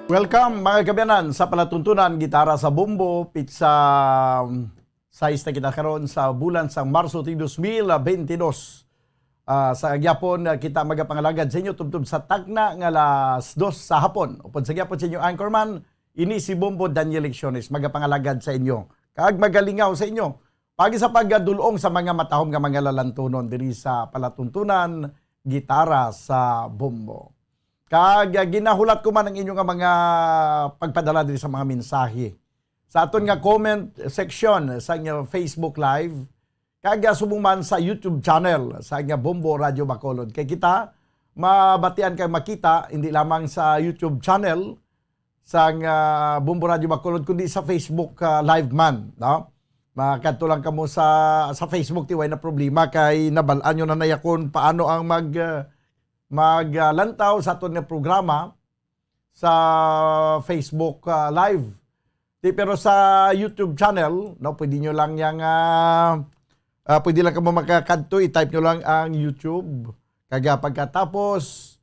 Welcome mga kabayanan sa palatuntunan Gitara sa Bombo, pizza sa na kita karon sa bulan sa Marso 2022. Sa gyapon kita magapangalagad sa inyo tubtub sa tagna nga alas 2 sa hapon. Upod sa gyapon sa inyo anchorman, ini si Bombo Daniel Lecciones magapangalagad sa inyo. Kag magalingaw sa inyo. Pagi sa pagdulong sa mga matahom nga mga lalantunon diri sa palatuntunan Gitara sa Bombo. Kag ginahulat ko man ang inyong mga pagpadala diri sa mga mensahe. Sa aton nga comment section sa inyong Facebook Live, kag subong man sa YouTube channel sa nga Bombo Radio Bacolod. Kay kita mabatian kay makita hindi lamang sa YouTube channel sa nga Bombo Radio Bacolod kundi sa Facebook Live man, no? Makadto lang kamo sa Facebook tiway na problema kay nabalaan nyo na nayakon paano ang maglantaw sa aton nga programa sa Facebook Live. Pero sa YouTube channel, no, pwede nyo lang yang pwede lang kamo makakadto, i-type nyo lang ang YouTube. Kaga pagkatapos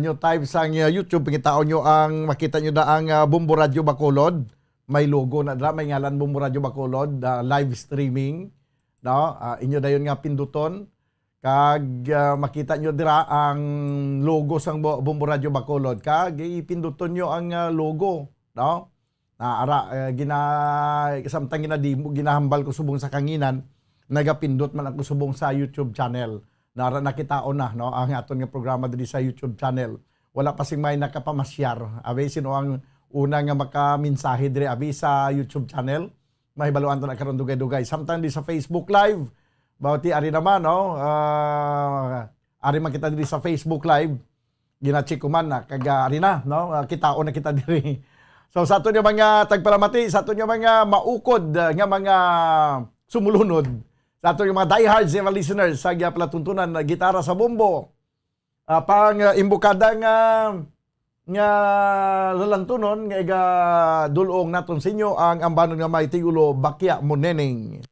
nyo type sa YouTube, pagkitaon nyo ang makita nyo na ang Bombo Radio Bacolod. May logo na dra, may ngalan Bombo Radio Bacolod, live streaming, no? Inyo dayon nga pinduton. Kag makita nyo dira ang logo sang Bombo Radio Bacolod. Kag ipinduton nyo ang logo, no? Samtang ginahambal ko subong sa kanginan, nagapindot man ako subong sa YouTube channel. Nakitaon na, no? Ang aton nga programa diri sa YouTube channel. Wala pa sing may nakapamasyar. Abi sino ang una nga makaminsahe diri abi sa YouTube channel. Mahibaluan to na karon dugay-dugay. Samtang di sa Facebook Live, bawti ari naman, no? Ari makita diri sa Facebook Live. Gina-check ko man na kag ari na, no? Kitaon na kita diri. So sa aton yung mga tagpalamati, sa aton yung mga maukod nga mga sumulunod, sa aton yung mga diehards mga listeners sa palatuntunan na Gitara sa Bombo. Pang imbukada nga nga lalantunon nga iga dulong naton sa inyo ang ambanon nga may tigulo Bakya Moneneng.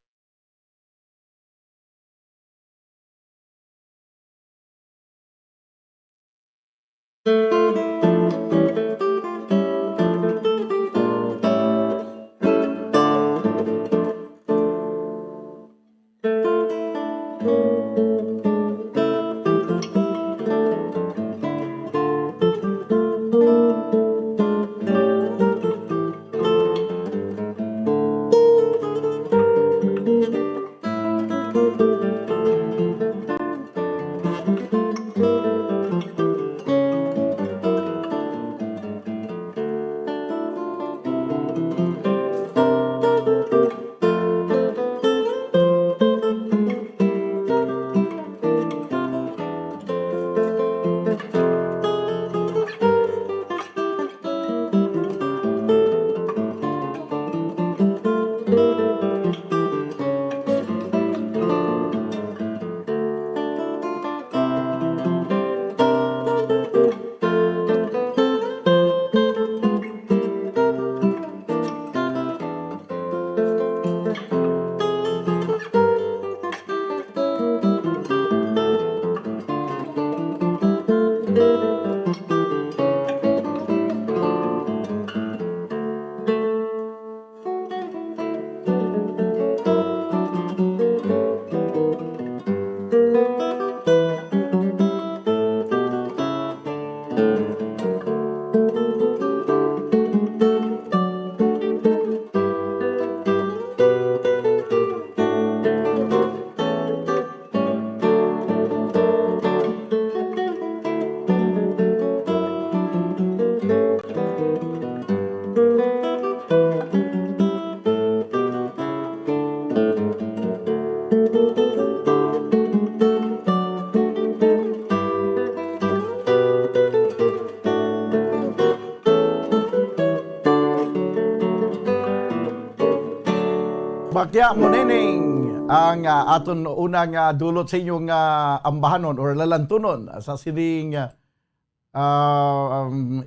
Bakya Moneneng ang aton unang dulot sa inyong ambahanon or lalantunon sa sining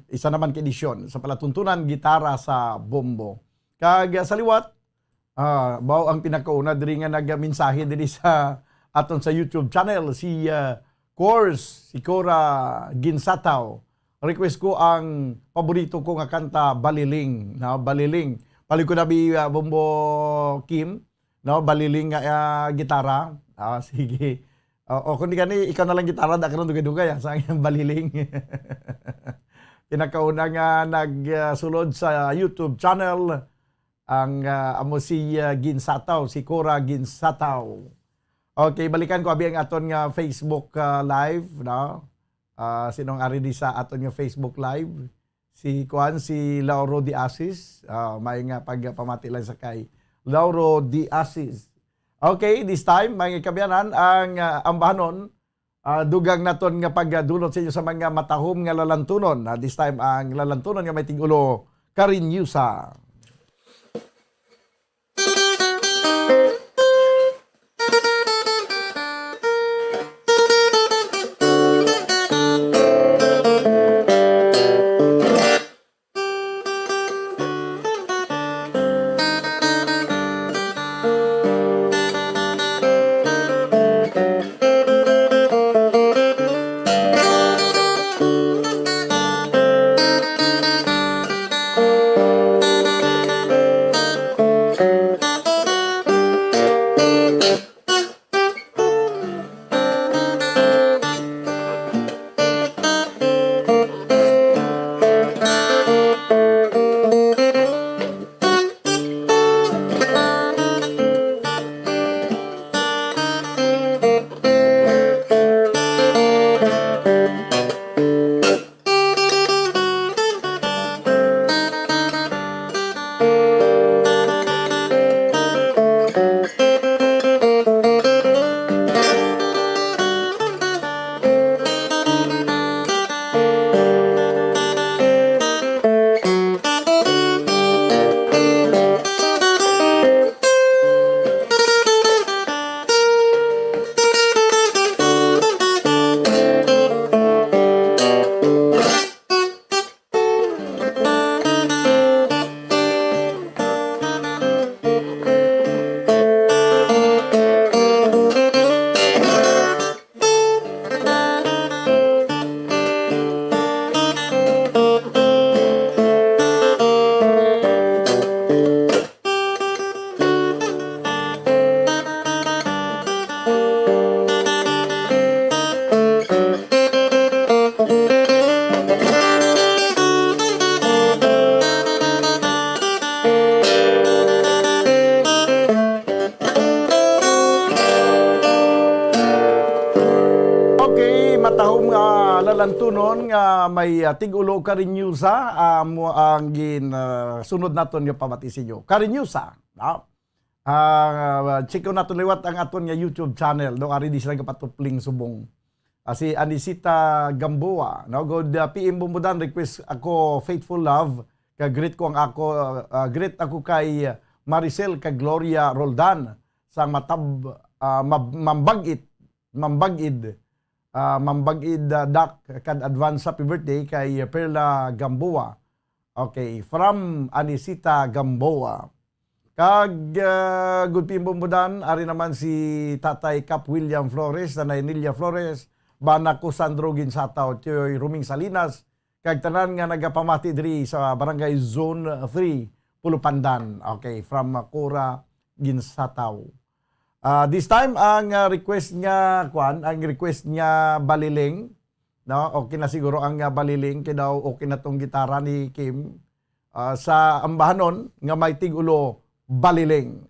isa naman kedisyon sa palatuntunan gitara sa bombo. Kag sa liwat, bao ang pinakauna diri nga nagmensahe diri sa aton sa YouTube channel si Course, si Cora Ginsataw. Request ko ang paborito ko nga kanta Baliling, na Baliling. Pali ko na Bombo Kim, no, Baliling nga gitara. Sige. O kung di kani ikaw na lang gitara da karon dugay-dugay sa ang Baliling. Pinakauna nga nagsulod sa YouTube channel ang amo si Ginsataw, si Cora Ginsataw. Okay, balikan ko abi ang aton nga Facebook live, no. Sinong ari di sa aton nga Facebook live? Si Lauro D. Asis. May nga pagpamati lang sa kay Lauro D. Asis. Okay, this time, mga kabiyanan, ang ambahanon, dugang naton nga pagdulot sa inyo sa mga matahom nga lalantunon. This time, ang lalantunon nga may tigulo, Karinyusa. panalantunon nga may tigulo Karinyusa mo ang sunod naton nga pamati sa inyo. Karinyusa, no? Check ko naton liwat ang aton nga YouTube channel, no? Ari di sila kapatupling subong. Si Anisita Gamboa, no? God PM bumudan request ako Faithful Love, greet ko ang ako greet ako kay Maricel kay Gloria Roldan sa mambagid dak kad advance happy birthday kay Perla Gamboa. Okay, from Anisita Gamboa. Kag good pimbudan ari naman si Tatay Cap William Flores, Nanay Nilia Flores, bana ko Sandro Ginsataw, Tioy Ruming Salinas, kag tanan nga nagapamati diri sa Barangay Zone 3, Pulupandan. Okay, from Cora Ginsataw. This time ang request nga baliling, no? Okay na siguro ang baliling kay daw okay na tong gitara ni Kim sa ambahanon nga may tigulo baliling.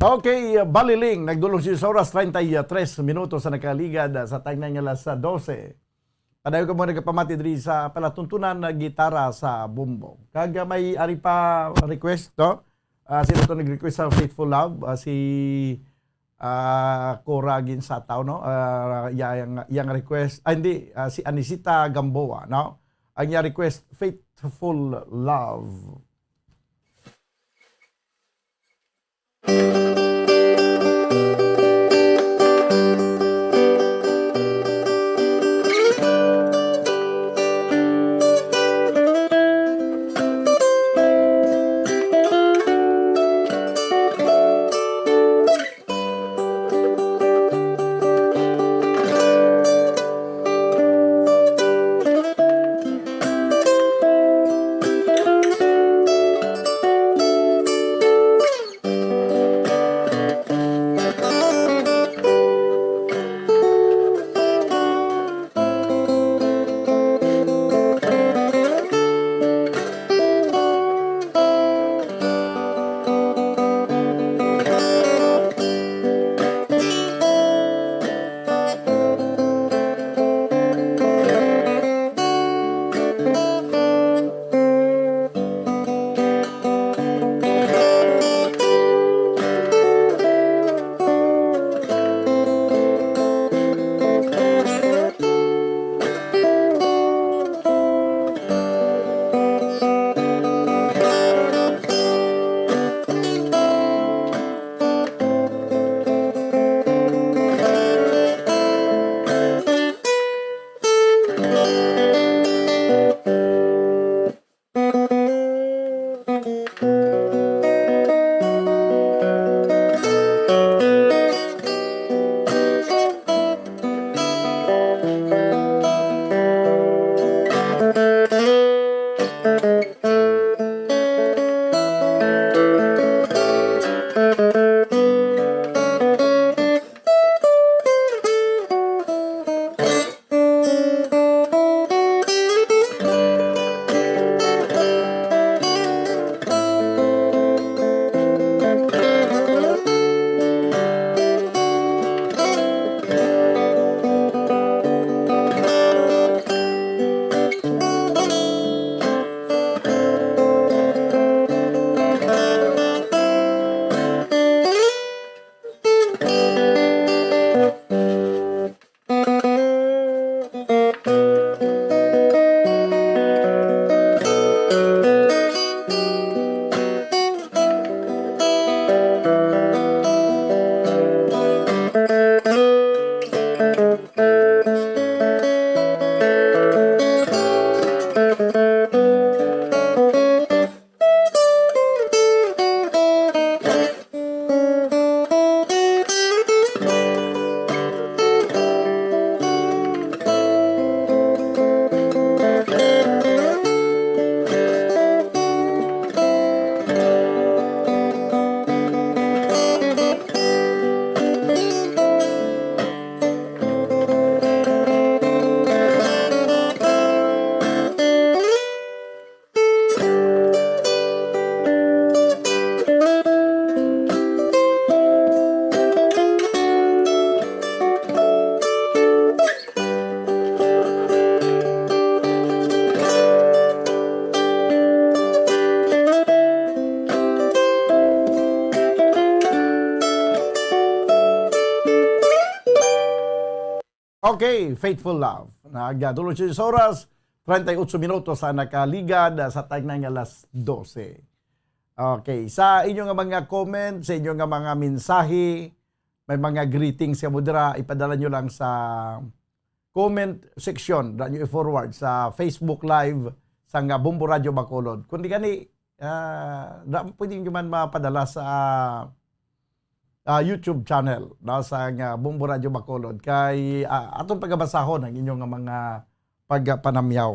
Okay, baliling. Nagdulong si sa oras 33 minutos sa nakaligad sa tagnan nga alas 12. Padayon ko mo nagpamati diri sa palatuntunan na gitara sa bumbo. Kag may ari pa request, no? Sino to nag-request sa Faithful Love? Si Cora Ginsataw, no? Yang request, si Anisita Gamboa, no? Ang request, Faithful Love. Okay, Faithful Love. Nagdulong siya sa oras, 38 minutos sa nakaligad sa tagnang alas 12. Okay, sa inyong mga comment, sa inyong mga mensahe, may mga greetings sa mudra, ipadala nyo lang sa comment section na nyo i-forward sa Facebook Live sa nga Bumbo Radio Bacolod. Kundi gani, pwede nyo man mapadala sa YouTube channel sa Bumbo Radio Bacolod kay aton pagabasahon ang inyong mga pagpanamyaw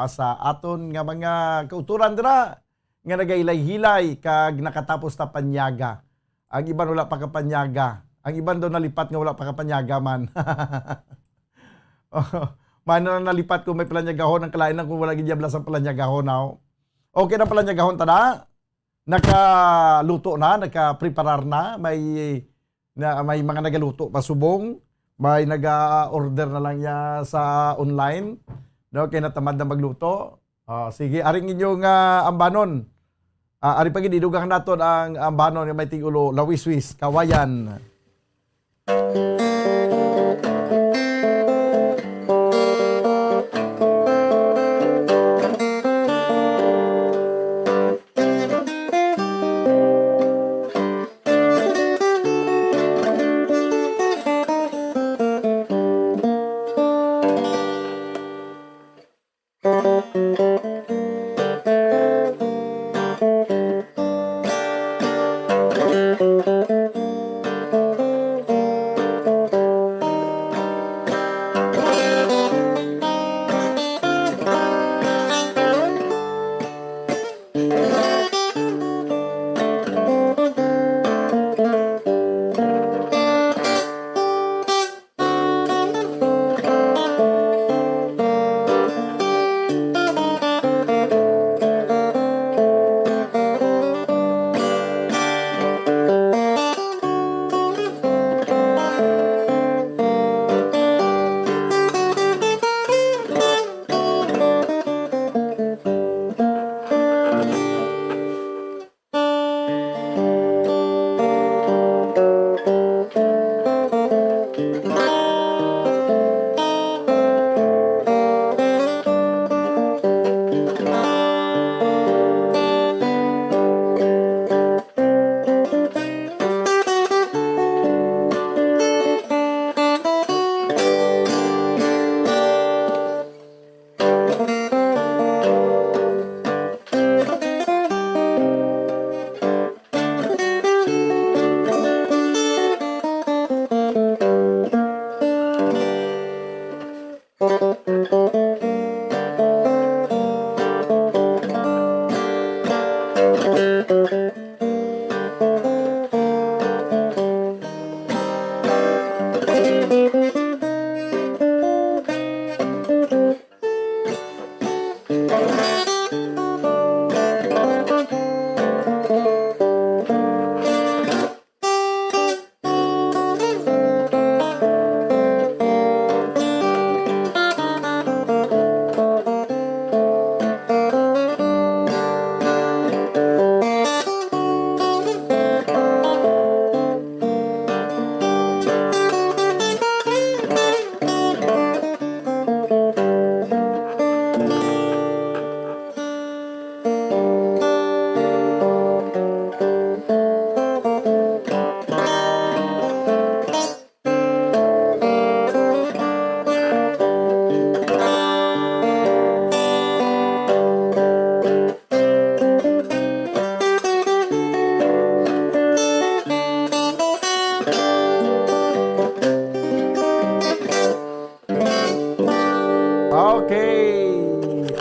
sa aton nga mga kauturan dira nga nagailay-hilay kag nakatapos na panyaga. Ang iban wala pa kapanyaga. Ang iban daw nalipat nga wala pa kapanyaga man. Man na nalipat kung may palanyagahon ang kalainan kung wala gidyablas ang palanyagahon now. Okay na palanyagahon tada? Nakaluto na, nakapreparar na, may mga nagaluto pasubong, may naga-order na lang niya sa online. No, kaya natamad na magluto. Sige, aring inyong ambanon. Ari pag idugang naton ang ambanon yung may tigulo, lawiswis, kawayan.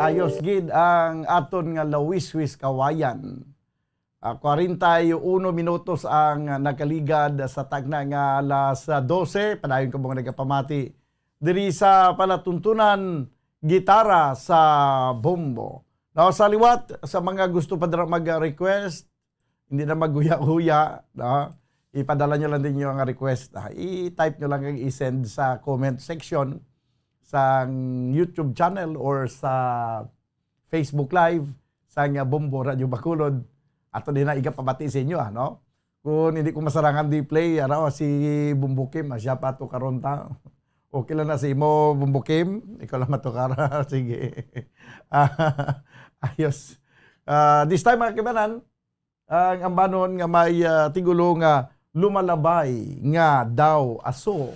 Ayos gid ang aton nga lawiswis kawayan. 41 minutos ang nakaligad sa tagna nga alas 12. Padayon ko mga nagapamati diri sa palatuntunan gitara sa Bumbo. Now, sa liwat, sa mga gusto pa mag-request, hindi na maghuya-huya, ipadala nyo lang din yung request. I-type nyo lang, i-send sa comment section sa YouTube channel or sa Facebook Live sa Bumbo Radio Bacolod. Ato din na igapabati sa inyo, no? Kung hindi ko masarangan di play, si Bumbo Kim, siya pa ito karon ta. Okay lang na si mo, Bumbukim. Ikaw lang matukara. Sige. Ayos. This time, mga kibanan, ang ambanon nga may tigulo nga lumalabay nga daw aso.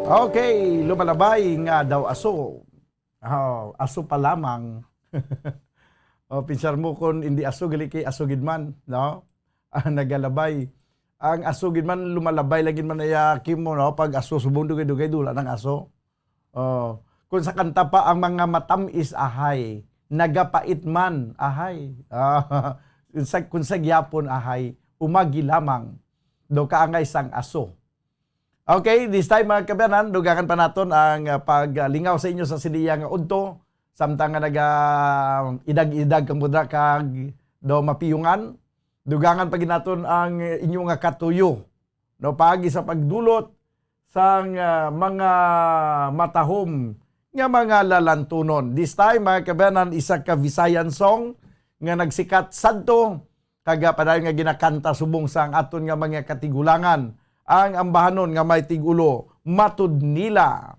Okay, lumalabay nga daw aso. Aso pa lamang. Pinsar mo kung hindi aso, gali kay aso gidman, no? Nagalabay. Ang aso gidman, lumalabay lagi man ayakim mo, no? Pag aso, subong dugay-dugay, dula ng aso. Kung sa kanta pa, ang mga matamis ahay, nagapait man ahay. Kung sa gyapon ahay, umagi lamang, do kaangay sang aso. Okay, this time mga kabanan, dugakan pa naton ang paglingaw sa inyo sa siniya nga udto, samtang nga idag-idag kang budra kag do mapiyungan, dugangan pa ginaton ang inyo nga katuyo. No, pagi sa pagdulot sang mga matahom nga mga lalantunon. This time mga kabanan, isa ka Visayan song nga nagsikat sadto, kaga padayon nga ginakanta subong sang aton nga mga katigulangan. Ang ambahanon nga may tigulo, matud nila.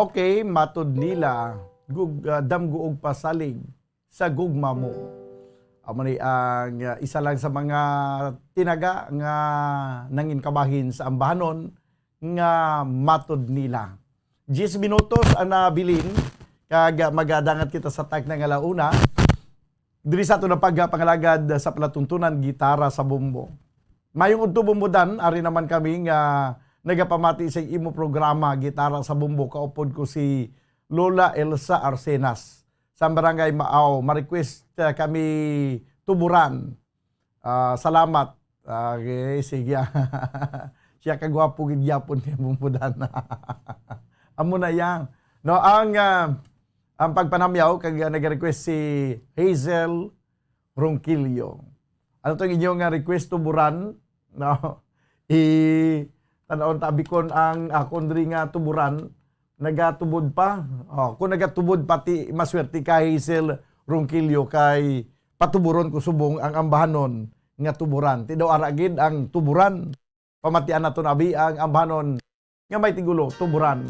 Okay, matod nila damgo og pasalig sa gugma mo. Amo ni ang isa lang sa mga tinaga nga nangin kabahin sa ambahanon nga matod nila. 10 minutos ang nabilin kag magadangat kita sa tag ng alauna. Diri sa ato na pagpangalagad sa palatuntunan gitara sa bumbo. Mayong udto bumbudan ari naman kami nga nagapamati sa imo programa gitara sa bumbo. Kaupod ko si Lola Elsa Arsenas sa Barangay Maaw. Ma-request kami tuburan. Salamat. Okay, sige. Siya kagwapo gid yapon ni bumbudan. Amo na yang. No, ang pagpanamyaw kag nag-request si Hazel Ronquillo. Ano to inyong request tuburan? No. Tanawon tabikon ang akon diri nga tuburan nagatubod pa. Kung nagatubod pati maswerte kay Hazel Ronquillo kay patuburon ko subong ang ambahanon nga tuburan. Ti daw aragid ang tuburan. Pamatian naton abi ang ambahanon nga may tigulo tuburan.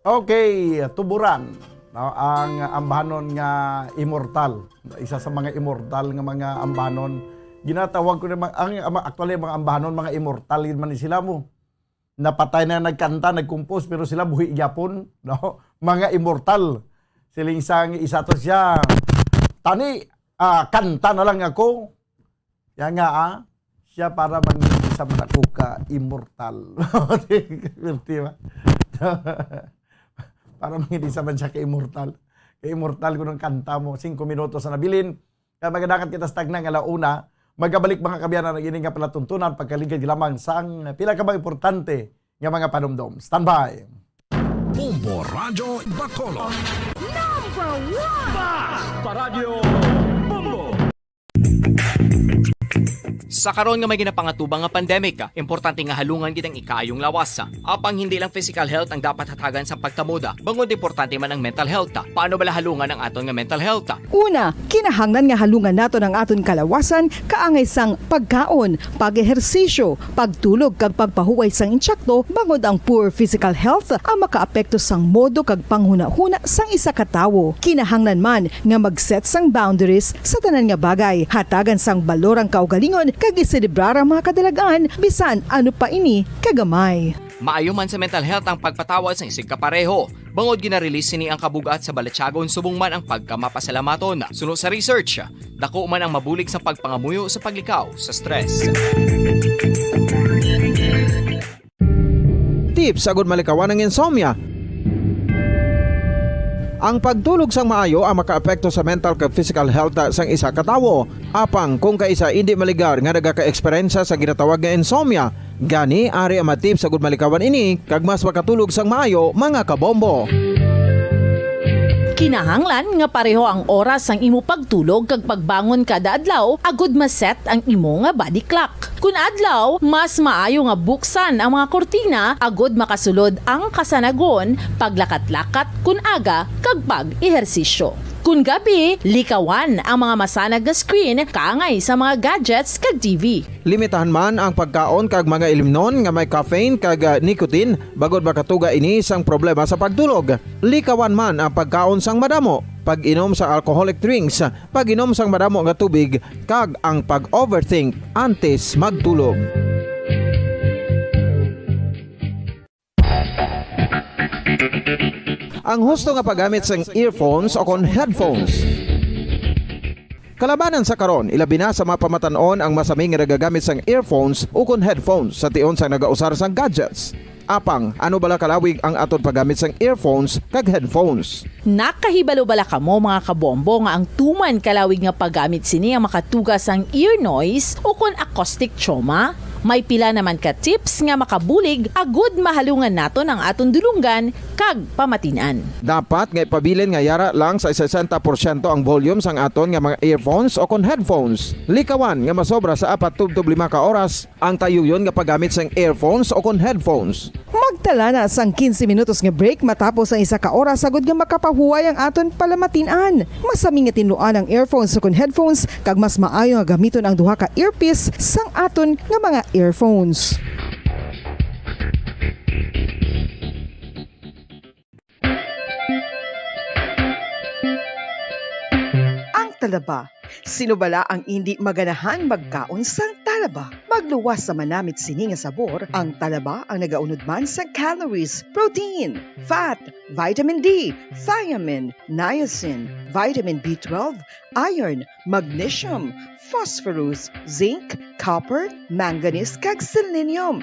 Okay, tuburan. No, ang ambahanon nga immortal. Isa sa mga immortal nga mga ambahanon. Ginatawag ko naman, actually mga ambahanon, mga immortal man ni sila mo. Napatay na nagkanta, nagkumpos, pero sila buhi gyapon. No? Mga immortal. Siling isa to siya. Tani, kanta na lang ako. Yan nga, siya para maging sa ako ka immortal. Diba? Para hindi sa man siya ka-immortal. Ka-immortal ko ng kanta mo. 5 minutos na nabilin. Kaya magadakat kita sa tagnang alauna. Magkabalik mga kabiyanan ng ining nga palatuntunan pagkaligid lamang sa ang pila ka ba importante nga mga panumdom. Stand by. Bombo Radio Bacolod. Number 1! Basta Radio Bombo. Sa karon nga may ginapangatubang nga pandemic, importante nga halungan kitang ikayong lawas. Apang hindi lang physical health ang dapat hatagan sa pagkamuda, bangod importante man ang mental health. Paano bala halungan ang aton nga mental health? Una, kinahanglan nga halungan nato ng aton kalawasan kaangay sang pagkaon, pag-ehersisyo, pagtulog kag pagpahuway sang insyakto bangod ang poor physical health ang makaapekto sang modo kag panghuna-huna sang isa ka tawo. Kinahanglan man nga mag-set sang boundaries sa tanan nga bagay, hatagan sang balorang kaugalingon kag iselebrar ang mga kadalagaan bisan ano pa ini kagamay. Maayo man sa mental health ang pagpatawad sa isig kapareho. Bangod ginarelease sini ang kabugat sa Balatyagon subong man ang pagkamapasalamaton. Suno sa research, dako man ang mabulig sa pagpangamuyo sa paglikaw sa stress. Tips sagud malikawan ng insomnia. Ang pagtulog sang maayo ang makaapekto sa mental kag physical health sang isa ka tawo. Apang kung kaisa hindi maligar nga nagaka-eksperyensya sa ginatawag nga insomnia, gani ari ang matip sagud malikawan ini kag mas makatulog sang maayo mga kabombo. Kinahanglan nga pareho ang oras ang imo pagtulog kag pagbangon kada adlaw agud maset ang imo nga body clock. Kun adlaw, mas maayo nga buksan ang mga kortina agud makasulod ang kasanagon, paglakat-lakat kun aga kag pag-ehersisyo. Kun gabi, likawan ang mga masanag nga screen kaangay sa mga gadgets kag TV. Limitahan man ang pagkaon kag mga ilimnon nga may caffeine kag nicotine bagod makatuga ini sang problema sa pagtulog. Likawan man ang pagkaon sang madamo, pag-inom sa alcoholic drinks, pag-inom sang madamo nga tubig kag ang pag-overthink antes magtulog. Ang husto nga paggamit sang earphones o kon headphones. Kalabanan sa karon, ilabi na sa mga pamatanon ang masaming nga nagagamit sang earphones o kon headphones sa tion sang nagausar sang gadgets. Apang, ano bala kalawig ang aton paggamit sang earphones kag headphones? Nakahibalo bala kamo mga kabombo nga ang tuman kalawig nga paggamit sini ang makatugas ang ear noise o kon acoustic trauma? May pila naman ka tips nga makabulig agud mahalungan naton ang aton dulunggan kag pamatinan. Dapat nga ipabilin nga yara lang sa 60% ang volume sang aton nga mga earphones o kon headphones. Likawan nga masobra sa 4 to 5 ka oras ang tayuyon nga paggamit sang earphones o kon headphones. Magtala na sang 15 minutos nga break matapos ang isa ka oras agud nga makapahuway ang aton palamatinan. Masami nga tinluan ang earphones o kon headphones kag mas maayo nga gamiton ang duha ka earpiece sang aton nga mga earphones. Ang talaba. Sino bala ang hindi maganahan magkaon sang talaba? Magluwas sa manamit sini nga sabor, ang talaba ang nagaunod man sa calories, protein, fat, vitamin D, thiamine, niacin, vitamin B12, iron, magnesium, phosphorus, zinc, copper, manganese kag selenium.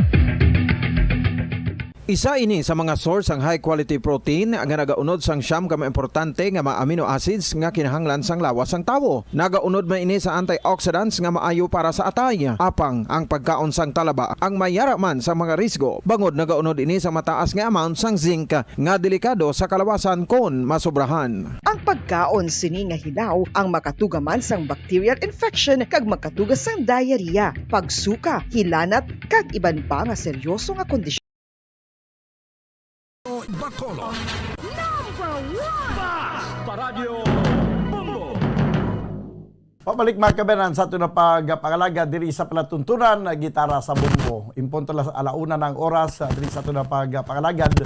Isa ini sa mga source ang high quality protein nga nagaunod sang siyam ka importante nga mga amino acids nga kinahanglan sang lawas sang tawo. Nagaunod man ini sa antioxidants nga maayo para sa atay. Apang ang pagkaon sang talaba ang mayara man sa mga risgo. Bangod nagaunod ini sa mataas nga amount sang zinc nga delikado sa kalawasan kon masobrahan. Ang pagkaon sini nga hilaw ang makatugaman sang bacterial infection kag makatuga sang diarrhea, pagsuka, hilanat kag iban pa nga seryoso nga kondisyon. Bacolod. Number 1! Basta Radio Bombo. Pabalik mga kabanan sa ito na pagpangalaga diri sa palatuntunan na gitara sa bumbo. Impunto la sa alauna ng oras diri sa ito na pagpangalagad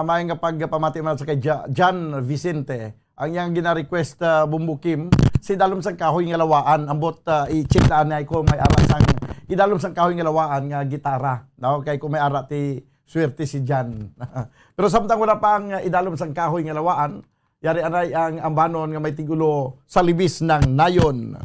may nga pagpamati man sa kay John Vicente. Ang yang gina-request Bumbo Kim, si dalom sang kahoy nga lawaan, ambot i-check na anay ko may ara sang idalom sang kahoy nga lawaan nga gitara. No? Kay kung may ara ti swerte si John. Pero samtang wala pa ang idalom sang kahoy nga lawaan, yari anay ang ambanon nga may tigulo sa libis ng nayon.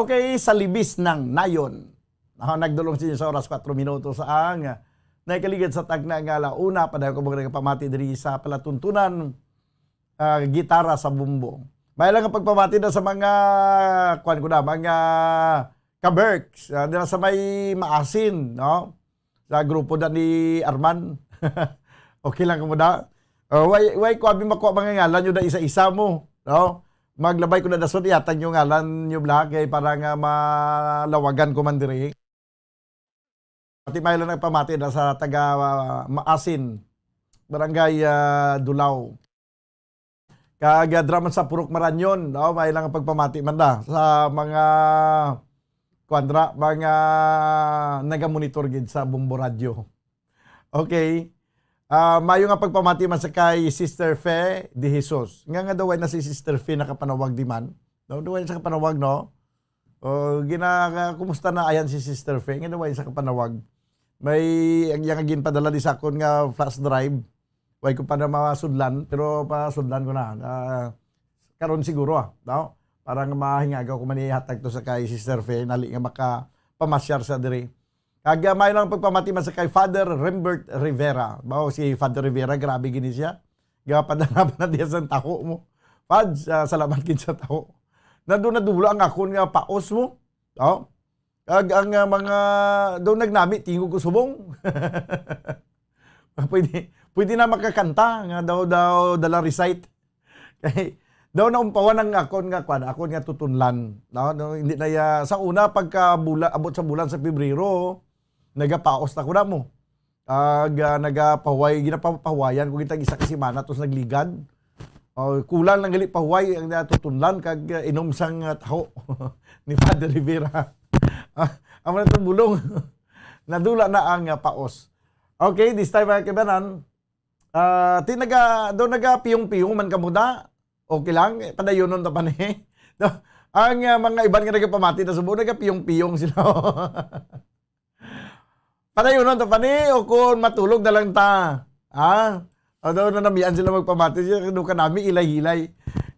Okay, sa libis ng nayon. Nagdulong siya sa oras 4 minuto sa ang naikaligid sa tagna nga launa padayon ko mga pamati diri sa palatuntunan gitara sa bumbo. May lang ang pagpamati na sa mga kuan ko na mga kaberks dira sa may maasin, no? Sa grupo na ni Arman. Okay lang mo da. Why ko abi makuha mga ngalan nyo na isa-isa mo, no? Maglabay ko na dasod yatan yung ngalan nyo black kay para nga malawagan ko man diri. Pati may lang nagpamati na sa taga Maasin, Barangay Dulaw. Kagadraman sa Purok Maranyon, no? May lang pagpamati man da sa mga kwadra, mga naga-monitor gid sa Bumbo Radio. Okay. Mayo nga pagpamati man sa kay Sister Fe de Jesus. Nga daw ay na si Sister Fe nakapanawag di man. Daw ay sa kapanawag no. Kumusta na ayan si Sister Fe? Nga daw ay sa kapanawag. May ang gin padala di sa akon nga flash drive. Way ko pa na masudlan pero pasudlan ko na. Karon siguro no? Parang mahingagaw ko manihatag to sa kay Sister Fe nali nga maka pamasyar sa diri. May lang pagpamati man sa kay Father Rembert Rivera. Bao si Father Rivera, grabe gini siya. Gapadala pa na diya sa taho mo. Fads, salamat kin sa taho. Nandun na dulo ang akon nga paos mo. Oh. Ang mga doon nagnami, tingog ko subong. pwede na makakanta. Nga daw dala recite. Kaya, daw na umpawan ang akon nga tutunlan. No, hindi na sa una abot sa bulan sa Pebrero, nagapaos na ko na mo. Ginapapahuwayan kung kita isa kasi mana tos nagligad. Kulang lang gali pahuway ang tutunlan kag inom sang taho ni Father Rivera. Amo na itong bulong. Nadula na ang paos. Okay, this time mga kabanan, nagapiyong-piyong man kamuda. Okay lang, padayonon ta pa ni. Ang mga iban nga nagapamati na subo, nagapiyong-piyong sila. Padayonon ta pa ni, o kung matulog na lang ta. Daw na namian sila magpamati siya, doon ka namin ilay-hilay.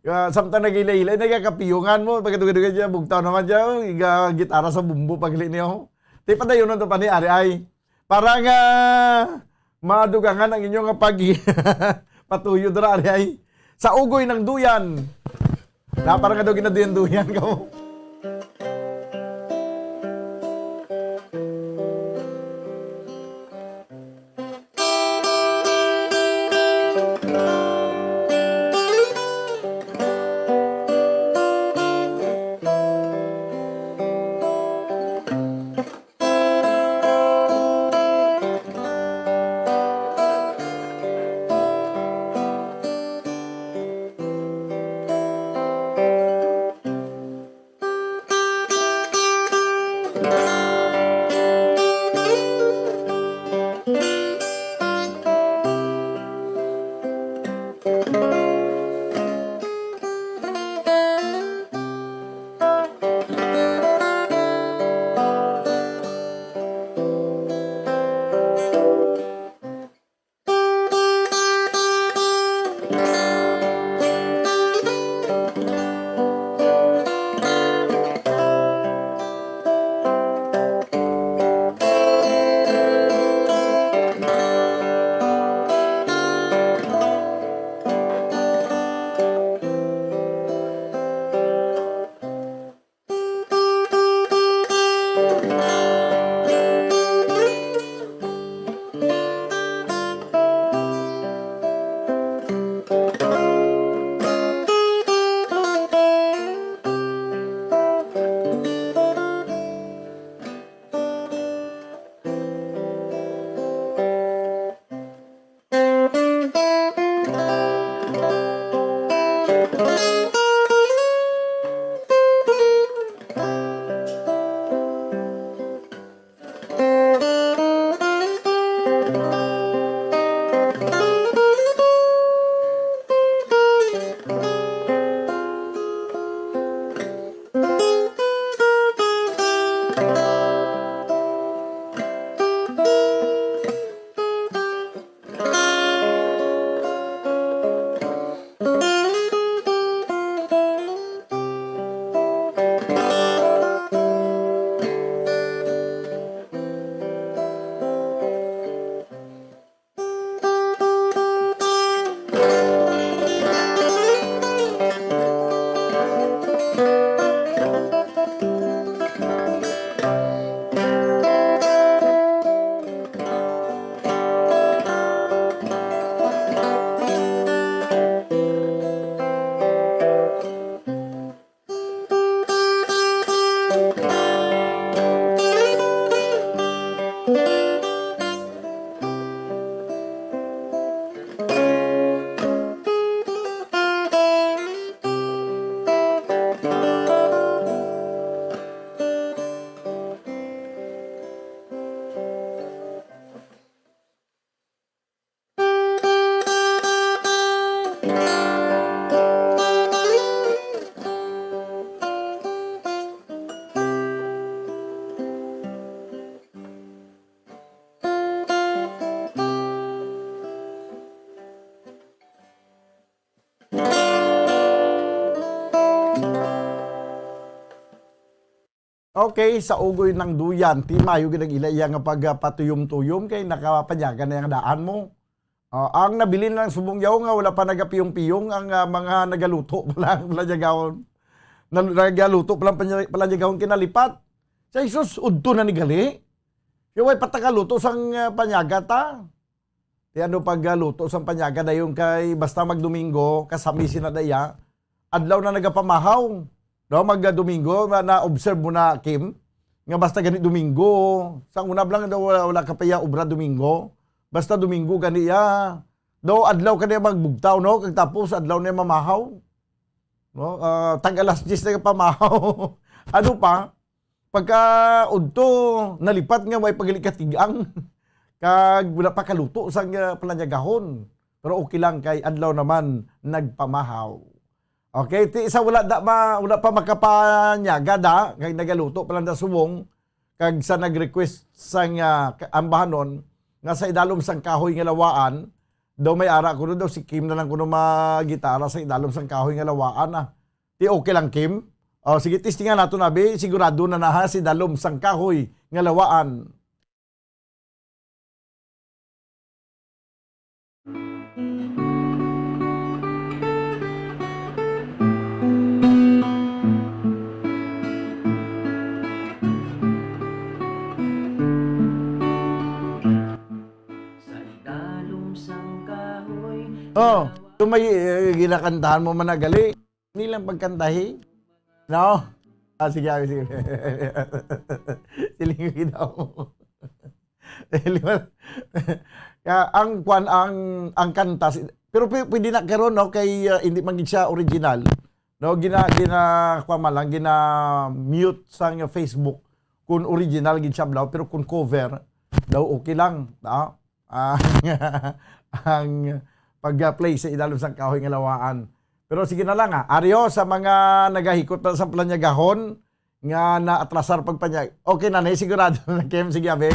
Samtang nag-ilay-hilay, nagkakapiyungan mo, pagkatugan siya, bugtaw naman siya, gitara sa bumbo pagli niyo. Di padayonon ta pa ni, ari-ay. Parang madugangan ang inyong patuyo dara, ari-ay. Sa ugoy ng duyan. Parang daw ginaduyan-duyan ka mo. Okay, sa ugoy ng duyan, ti mayo ginag-ilaya nga pagpatuyom-tuyom kay nakapanyagan na yung daan mo. Ang nabili ng subong yaw nga wala pa nagapiyong-piyong ang mga nagaluto palang palanjagahon. Nagaluto palang palanjagahon kinalipat. Sa Isus, udto na ni gali. Yung patakaluto sang panyaga ta. Ti ano pagluto sang panyaga na yung kay basta magdomingo, kasami sinadaya, adlaw na nagapamahaw. No, magdomingo, na-observe mo na, Kim, nga basta ganit domingo. Sang una lang daw wala ka pa ya obra domingo. Basta domingo ganiya. Do adlaw ka niya magbugtaw, no? Kag tapos adlaw niya mamahaw. No? Tag-alas 10 na pamahaw. Ano pa? Pagka udto, nalipat nga way pagalikatigang. Kag wala pa kaluto sang palanyagahon. Pero okay lang kay adlaw naman nagpamahaw. Okay, ti isa wala pa makapanyaga da kag nagaluto pa lang da subong kag sa nag-request sang ambahanon nga sa idalom sang kahoy nga lawaan daw may ara kuno daw si Kim na lang kuno magitara sa idalom sang kahoy nga lawaan. Ti okay lang Kim? Sige testingan nato nabi sigurado na naha si dalom sang kahoy nga lawaan. May ginakantahan mo managali. Hindi lang pagkantahi. No? Sige. Silingin daw. Kaya ang kanta, pero pwede na karon no kay hindi man gid siya original. No, gina mute sa Facebook kung original gid siya daw, pero kung cover daw okay lang, no? Ang pag-play sa idalom sang kahoy nga lawaan. Pero sige na lang Aryo, sa mga nagahikot pa sa planyagahon nga naatrasar pagpanyag. Okay na sigurado na Kim, sige abe.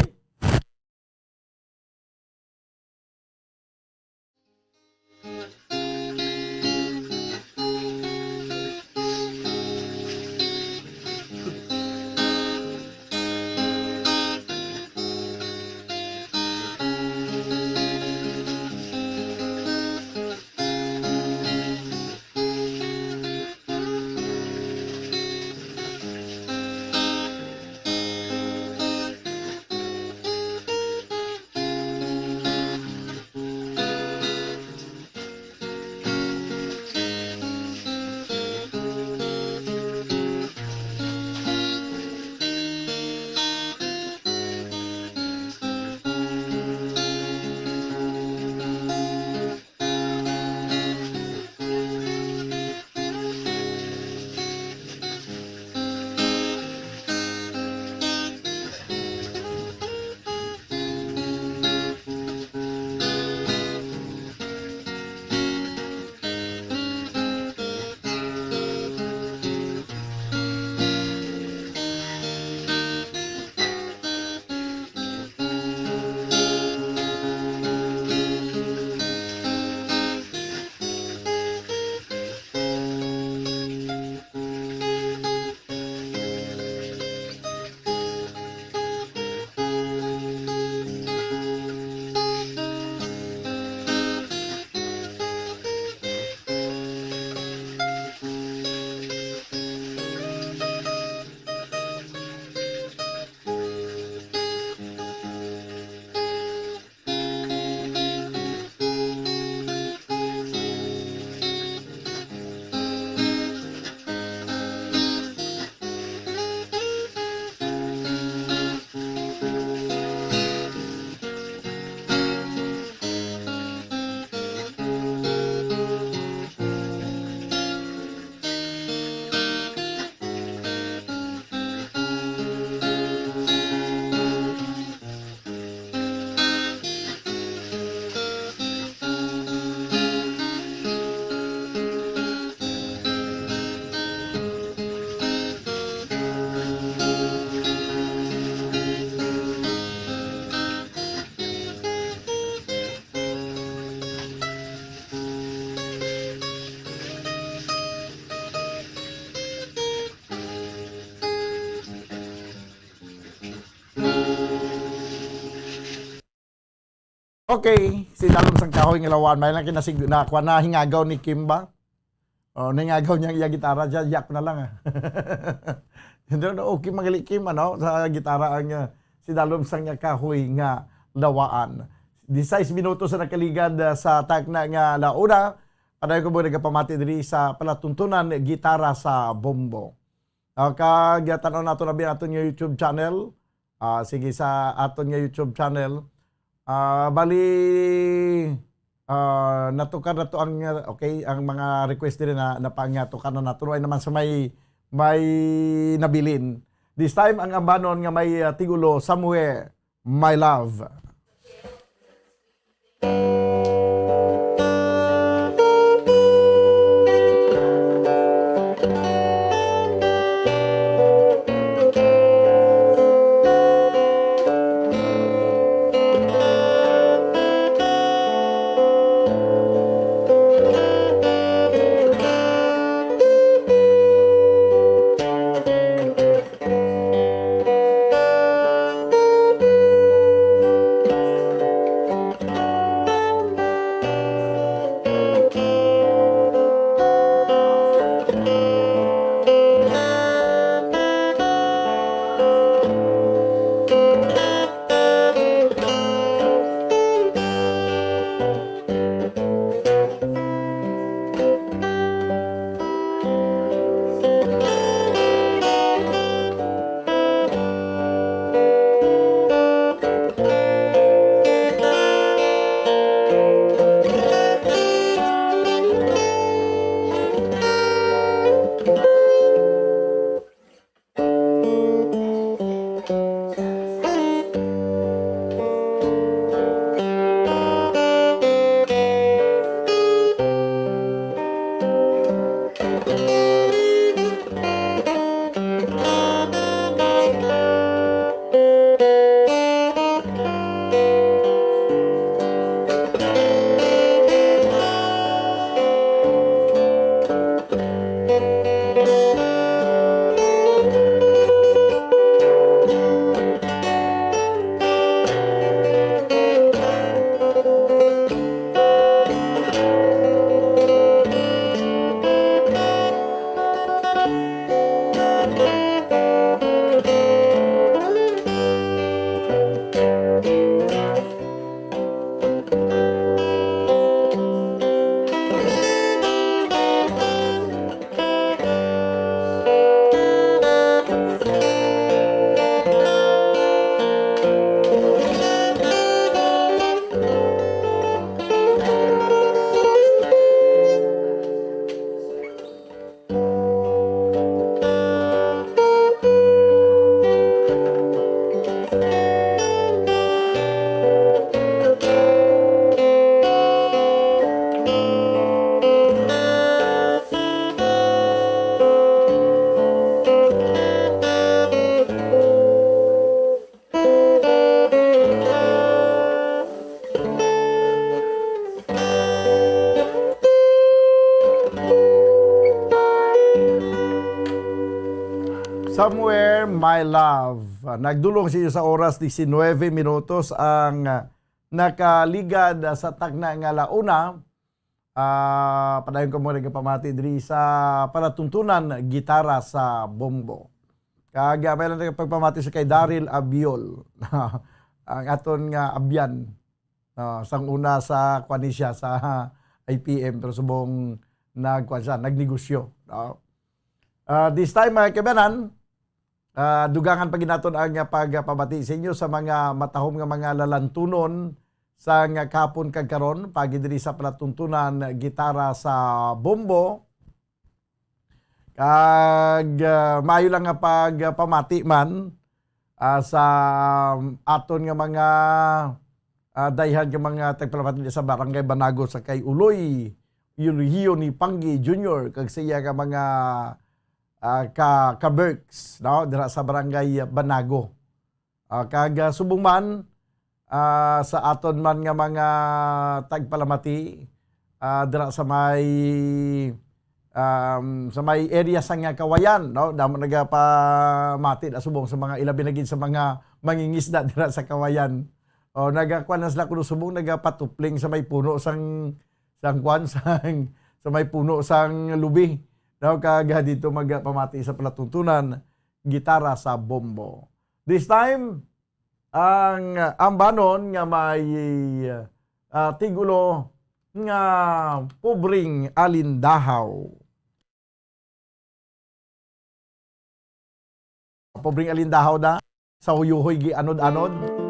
Okay, si dalom sang kahoy nga lawan may lang kinasig na kuha na hingagaw ni Kimba. Oh, nangagaw niya iya gitara diya, yak na lang ah. Hindi na okay magali Kim ano sa gitara ang si dalom sang nga kahoy nga lawaan. 16 minutos na nakaligad sa tagna nga launa. Aday ko mo nagapamati diri sa palatuntunan gitara sa bombo. Kag tanaw nato na biya aton nga YouTube channel. Sige sa aton nga YouTube channel. Bali natukan na to ang okay ang mga request din na napangatukan na nato ay naman sa may nabilin. This time ang ambanon nga may tigulo Somewhere My Love. Somewhere My Love. Nagdulong siya sa oras 19 minutos ang nakaligad sa tagna nga launa. Padayon ko mo rin pamati diri sa palatuntunan gitara sa bombo. Kaya may lang pagpamati sa kay Daryl Abiol. Ang aton nga abyan. Sang una sa kwanisya sa IPM pero subong nagnegosyo. This time mga kabanan, dugangan pa ginaton ang pagpabati sa inyo sa mga matahom nga mga lalantunon sa nga kapon kag karon pagi diri sa palatuntunan gitara sa bombo. Kag maayo lang nga pagpamati man sa aton nga mga dayhan nga mga tagpalapati sa barangay Banago sa kay Uloy Yulhiyo ni Panggi Jr. kag siya nga mga ka-Berks no dira sa barangay Banago. Kag subong man sa aton man nga mga tagpalamati dira sa may area sa nga Kawayan no damo nagapamati na subong sa mga ilabi na gid sa mga mangingisda dira sa Kawayan. O nagakuan na sila kuno subong nagapatupling sa may puno sang kwan sa may puno sang lubi. No kaga dito magpamati sa palatuntunan gitara sa bombo. This time ang ambanon nga may tigulo nga Pobring Alindahaw. Pobring Alindahaw da sa huyuhoy gi anod-anod.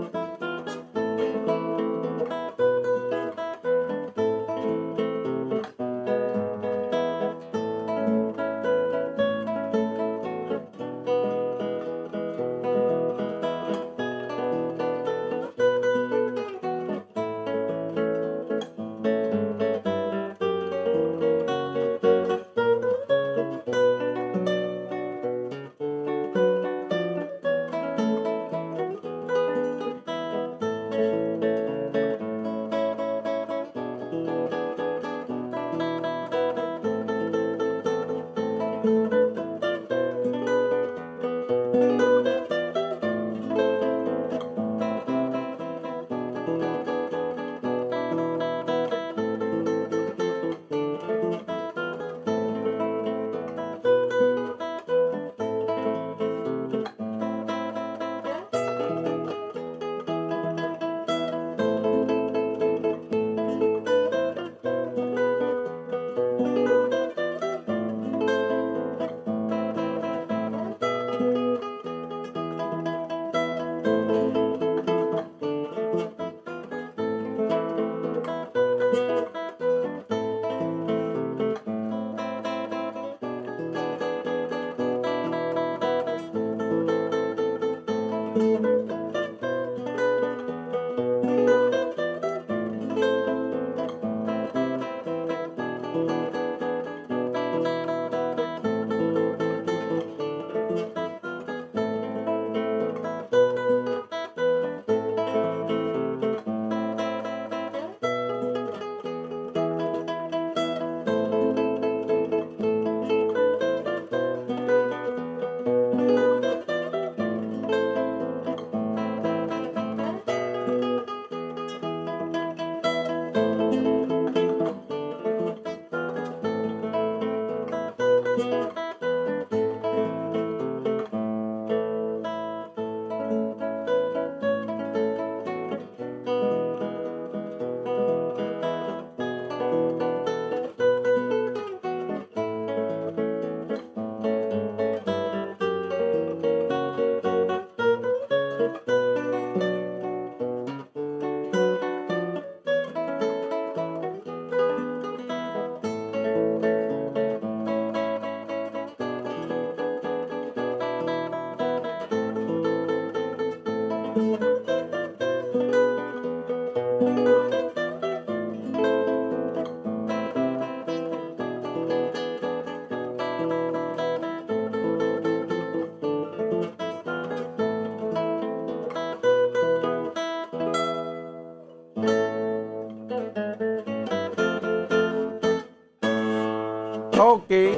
Okay.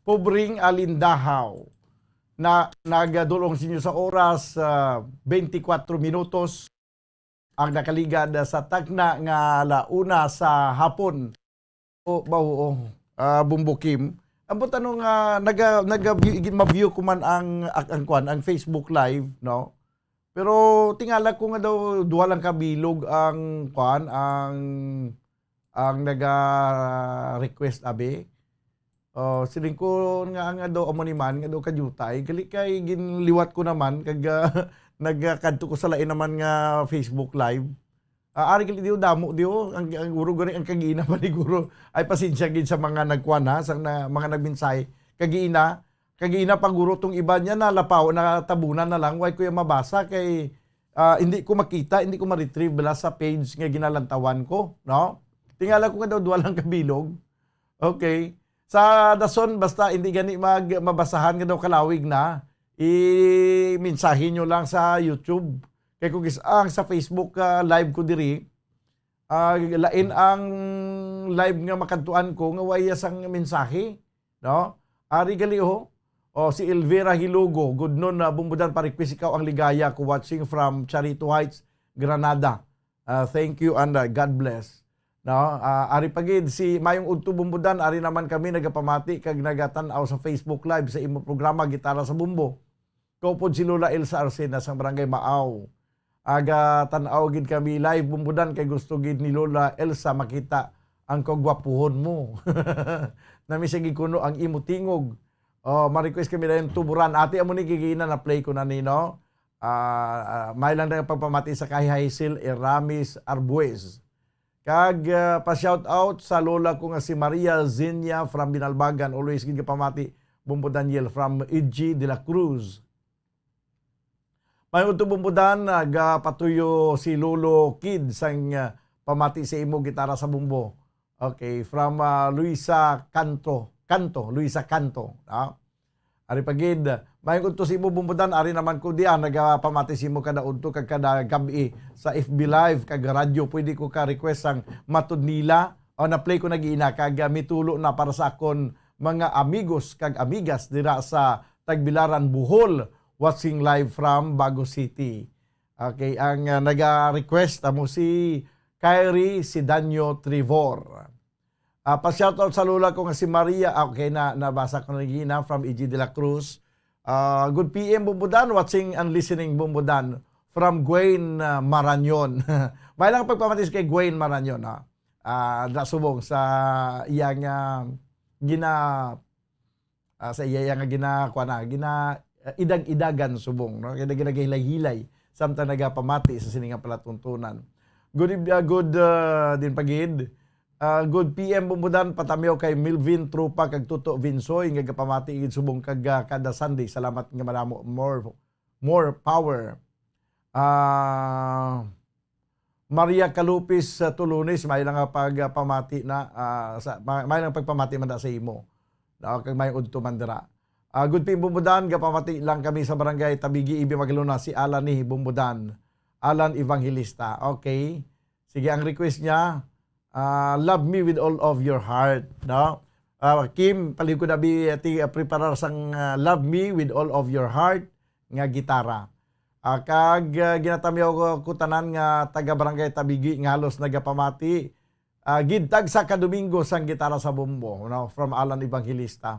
Pobring Alindahaw na nagadulong sinyo sa oras 24 minutos ang nakaligad sa tagna nga launa sa hapon o bumbukim. Ang tanong nag-view ko man ang Facebook Live, no? Pero tingala ko nga daw duha lang kabilog ang naga-request abi. Siling ko nga daw amoniman nga daw kadyutay gali kay ginliwat ko naman kag nagkadto ko sa lain naman nga Facebook Live. Ari gali dio damo dio ang guro gani ang kagina pa ni guro ay pasensya gid sa mga nagkuan ha sa mga nagminsay kagina pag guro tong iba niya na lapaw na tabunan na lang way ko yung mabasa kay hindi ko makita, hindi ko ma-retrieve bala sa page nga ginalantawan ko, no? Tingala ko nga daw duwa lang kabilog. Okay. Sa dason basta hindi gani mabasahan nga daw kalawig na i-mensahe nyo lang sa YouTube. Kaya kung sa Facebook live ko diri, lain ang live nga makantuan ko nga waya sang mensahe, no? Ari gali si Elvira Hilugo, good noon na bumbudan pa request ikaw ang ligaya ko watching from Charito Heights, Granada. Thank you and God bless. No, ari pagid si Mayong Udto Bumbudan, ari naman kami nagapamati kag nagatan-aw sa Facebook Live sa imo programa Gitara sa Bumbo. Kaupod si Lola Elsa Arsena sa Barangay Maaw. Aga tan-aw gid kami live Bumbudan kay gusto gid ni Lola Elsa makita ang kagwapuhon mo. Nami sige kuno ang imo tingog. Ma-request kami dayon tuburan. Ate amo ni gigina na play ko na nino. May lang na pagpamati sa kay Hazel Eramis Arbuez. Kag pa-shout out sa lola ko nga si Maria Zenia from Binalbagan. Always gid pamati Bumbo Daniel from EG de la Cruz. May unto Bumbudan nagapatuyo si Lolo Kid sang pamati sa imo Gitara sa Bumbo. Okay, from Luisa Canto, Luisa Canto. Ari pagid, may unto si imo Bumbudan, ari naman ko diyan nagapamati si imo kada unto kag kada gabi sa FB Live kag radyo. Pwede ko ka request ang matud nila o na play ko nagiina kag mitulo na para sa akon mga amigos kag amigas dira sa Tagbilaran, Bohol, watching live from Bago City. Okay, ang naga-request mo si Kyrie Sidanyo Trivor. Pa-shoutout sa lola ko nga si Maria. Okay, nabasa ko na gina from EG de la Cruz. Good PM Bumbudan, watching and listening Bumbudan from Gwen Maranyon. May lang pagpamatis kay Gwen Maranyon. Nasubong sa iyang sa iyang idag-idagan subong. No? Kaya ginagahilay-hilay. Samtang nagapamati sa siningang palatuntunan. Good din pagid. Good PM Bumbudan, patamiyo kay Milvin Trupa kag Tuto Vinsoy nga gapamati gid subong kag kada Sunday. Salamat nga madamo, more power. Maria Calupis Tulunis, may lang pagpamati na may lang pagpamati man sa imo. Kag may udto mandira. Good PM Bumbudan, gapamati lang kami sa Barangay Tabigi Ibi Magalona si Alan ni Bumbudan. Alan Evangelista. Okay. Sige, ang request niya, love me with all of your heart, no? Kim, palig ko na preparar sang love me with all of your heart nga gitara. Kag ginatamiyo ko tanan nga taga Barangay Tabigi nga halos nagapamati. Gidtag sa kadomingo sang Gitara sa Bumbo, no? From Alan Evangelista.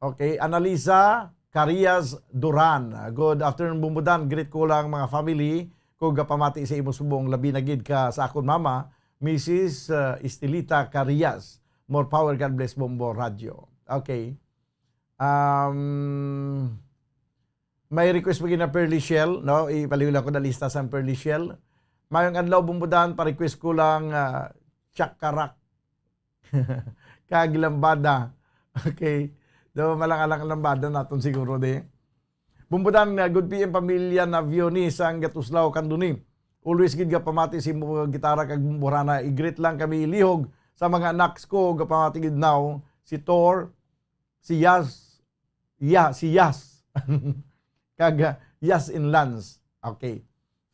Okay, Analisa Carias Duran. Good afternoon Bumbudan. Greet ko lang mga family ko gapamati sa imo subong labi na gid ka sa akon mama. Mrs. Estelita Carias. More power, God bless Bumbo Radio. Okay. May request mo na Pearly Shell, no? Ipaliwala ko na lista sa Pearly Shell. Mayong adlaw Bumbudan, pa-request ko lang Chakarak. Kag lambada. Okay. Do malang-alang lambada naton siguro di. Bumbudan, good PM pamilya na Vioni sang Gatuslaw Kanduni. Always gid gapamati si mo gitara kag Burana. I-greet lang kami ilihog sa mga anak ko gapamati gid now si Thor, si Yas, si Yas. kag Yas in Lance. Okay.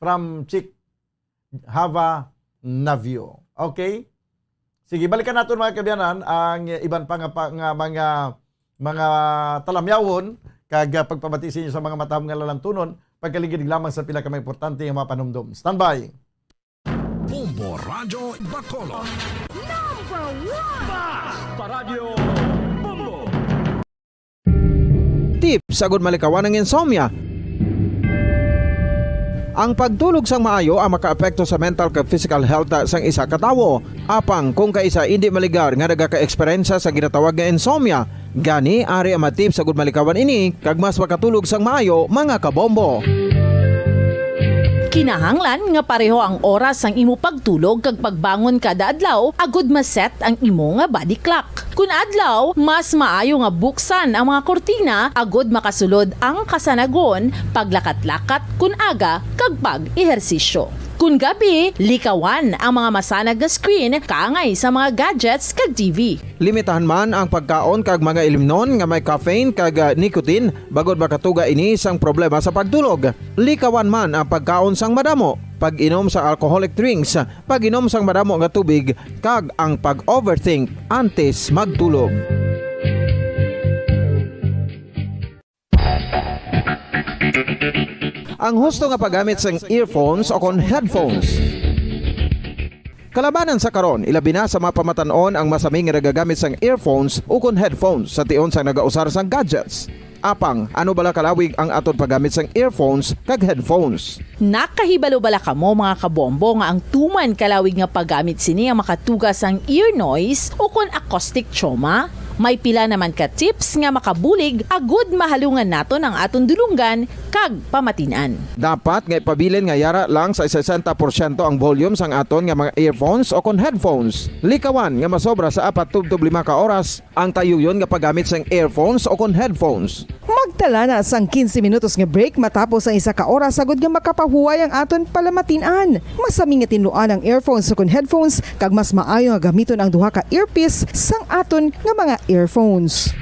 From Chick Hava Navio. Okay? Sige, balikan natin mga kabiyanan ang iban pa nga mga talamyawon kag pagpamati sa inyo sa mga matahom nga lalantunon pagkaligid lamang sa pila ka mga importante nga mga panumdum. Standby. Bumbo Radio Bacolod. Basta Radio Bumbo. Tip sagod malikawan ng insomnia. Ang pagtulog sang maayo ang makaapekto sa mental kag physical health sang isa ka tawo. Apang kung kaisa hindi maligar nga nagaka-eksperyensya sa ginatawag nga insomnia, gani ari ang matip sagud malikawan ini kag mas makatulog sang maayo mga kabombo. Kinahanglan nga pareho ang oras sang imo pagtulog kag pagbangon kada adlaw agud maset ang imo nga body clock. Kun adlaw, mas maayo nga buksan ang mga kortina agud makasulod ang kasanagon, paglakat-lakat kun aga kag pag-ehersisyo. Kun gabi, likawan ang mga masanag nga screen kaangay sa mga gadgets kag TV. Limitahan man ang pagkaon kag mga ilimnon nga may caffeine kag nicotine bagod makatuga ini sang problema sa pagtulog. Likawan man ang pagkaon sang madamo, pag-inom sa alcoholic drinks, pag-inom sang madamo nga tubig kag ang pag-overthink antes magtulog. ang husto nga paggamit sang earphones o kon headphones. Kalabanan sa karon, ilabi na sa mapamatanon ang masaming nga nagagamit sang earphones o kon headphones sa tion sang nagausar sang gadgets. Apang, ano bala kalawig ang aton paggamit sang earphones kag headphones? Nakahibalo bala kamo mga kabombo nga ang tuman kalawig nga paggamit sini ang makatugas ang ear noise o kon acoustic trauma? May pila naman ka tips nga makabulig agud mahalungan naton ang aton dulunggan kag pamatinan. Dapat nga ipabilin nga yara lang sa 60% ang volume sang aton nga mga earphones o kon headphones. Likawan nga masobra sa 4-5 ka oras ang tayuyon nga paggamit sang earphones o kon headphones. Magtala na sang 15 minutos nga break matapos ang 1 ka oras sagud nga makapahuway ang aton palamatinan. Masami nga tinluan ang earphones o kon headphones kag mas maayo nga gamiton ang duha ka earpiece sang aton nga mga earphones.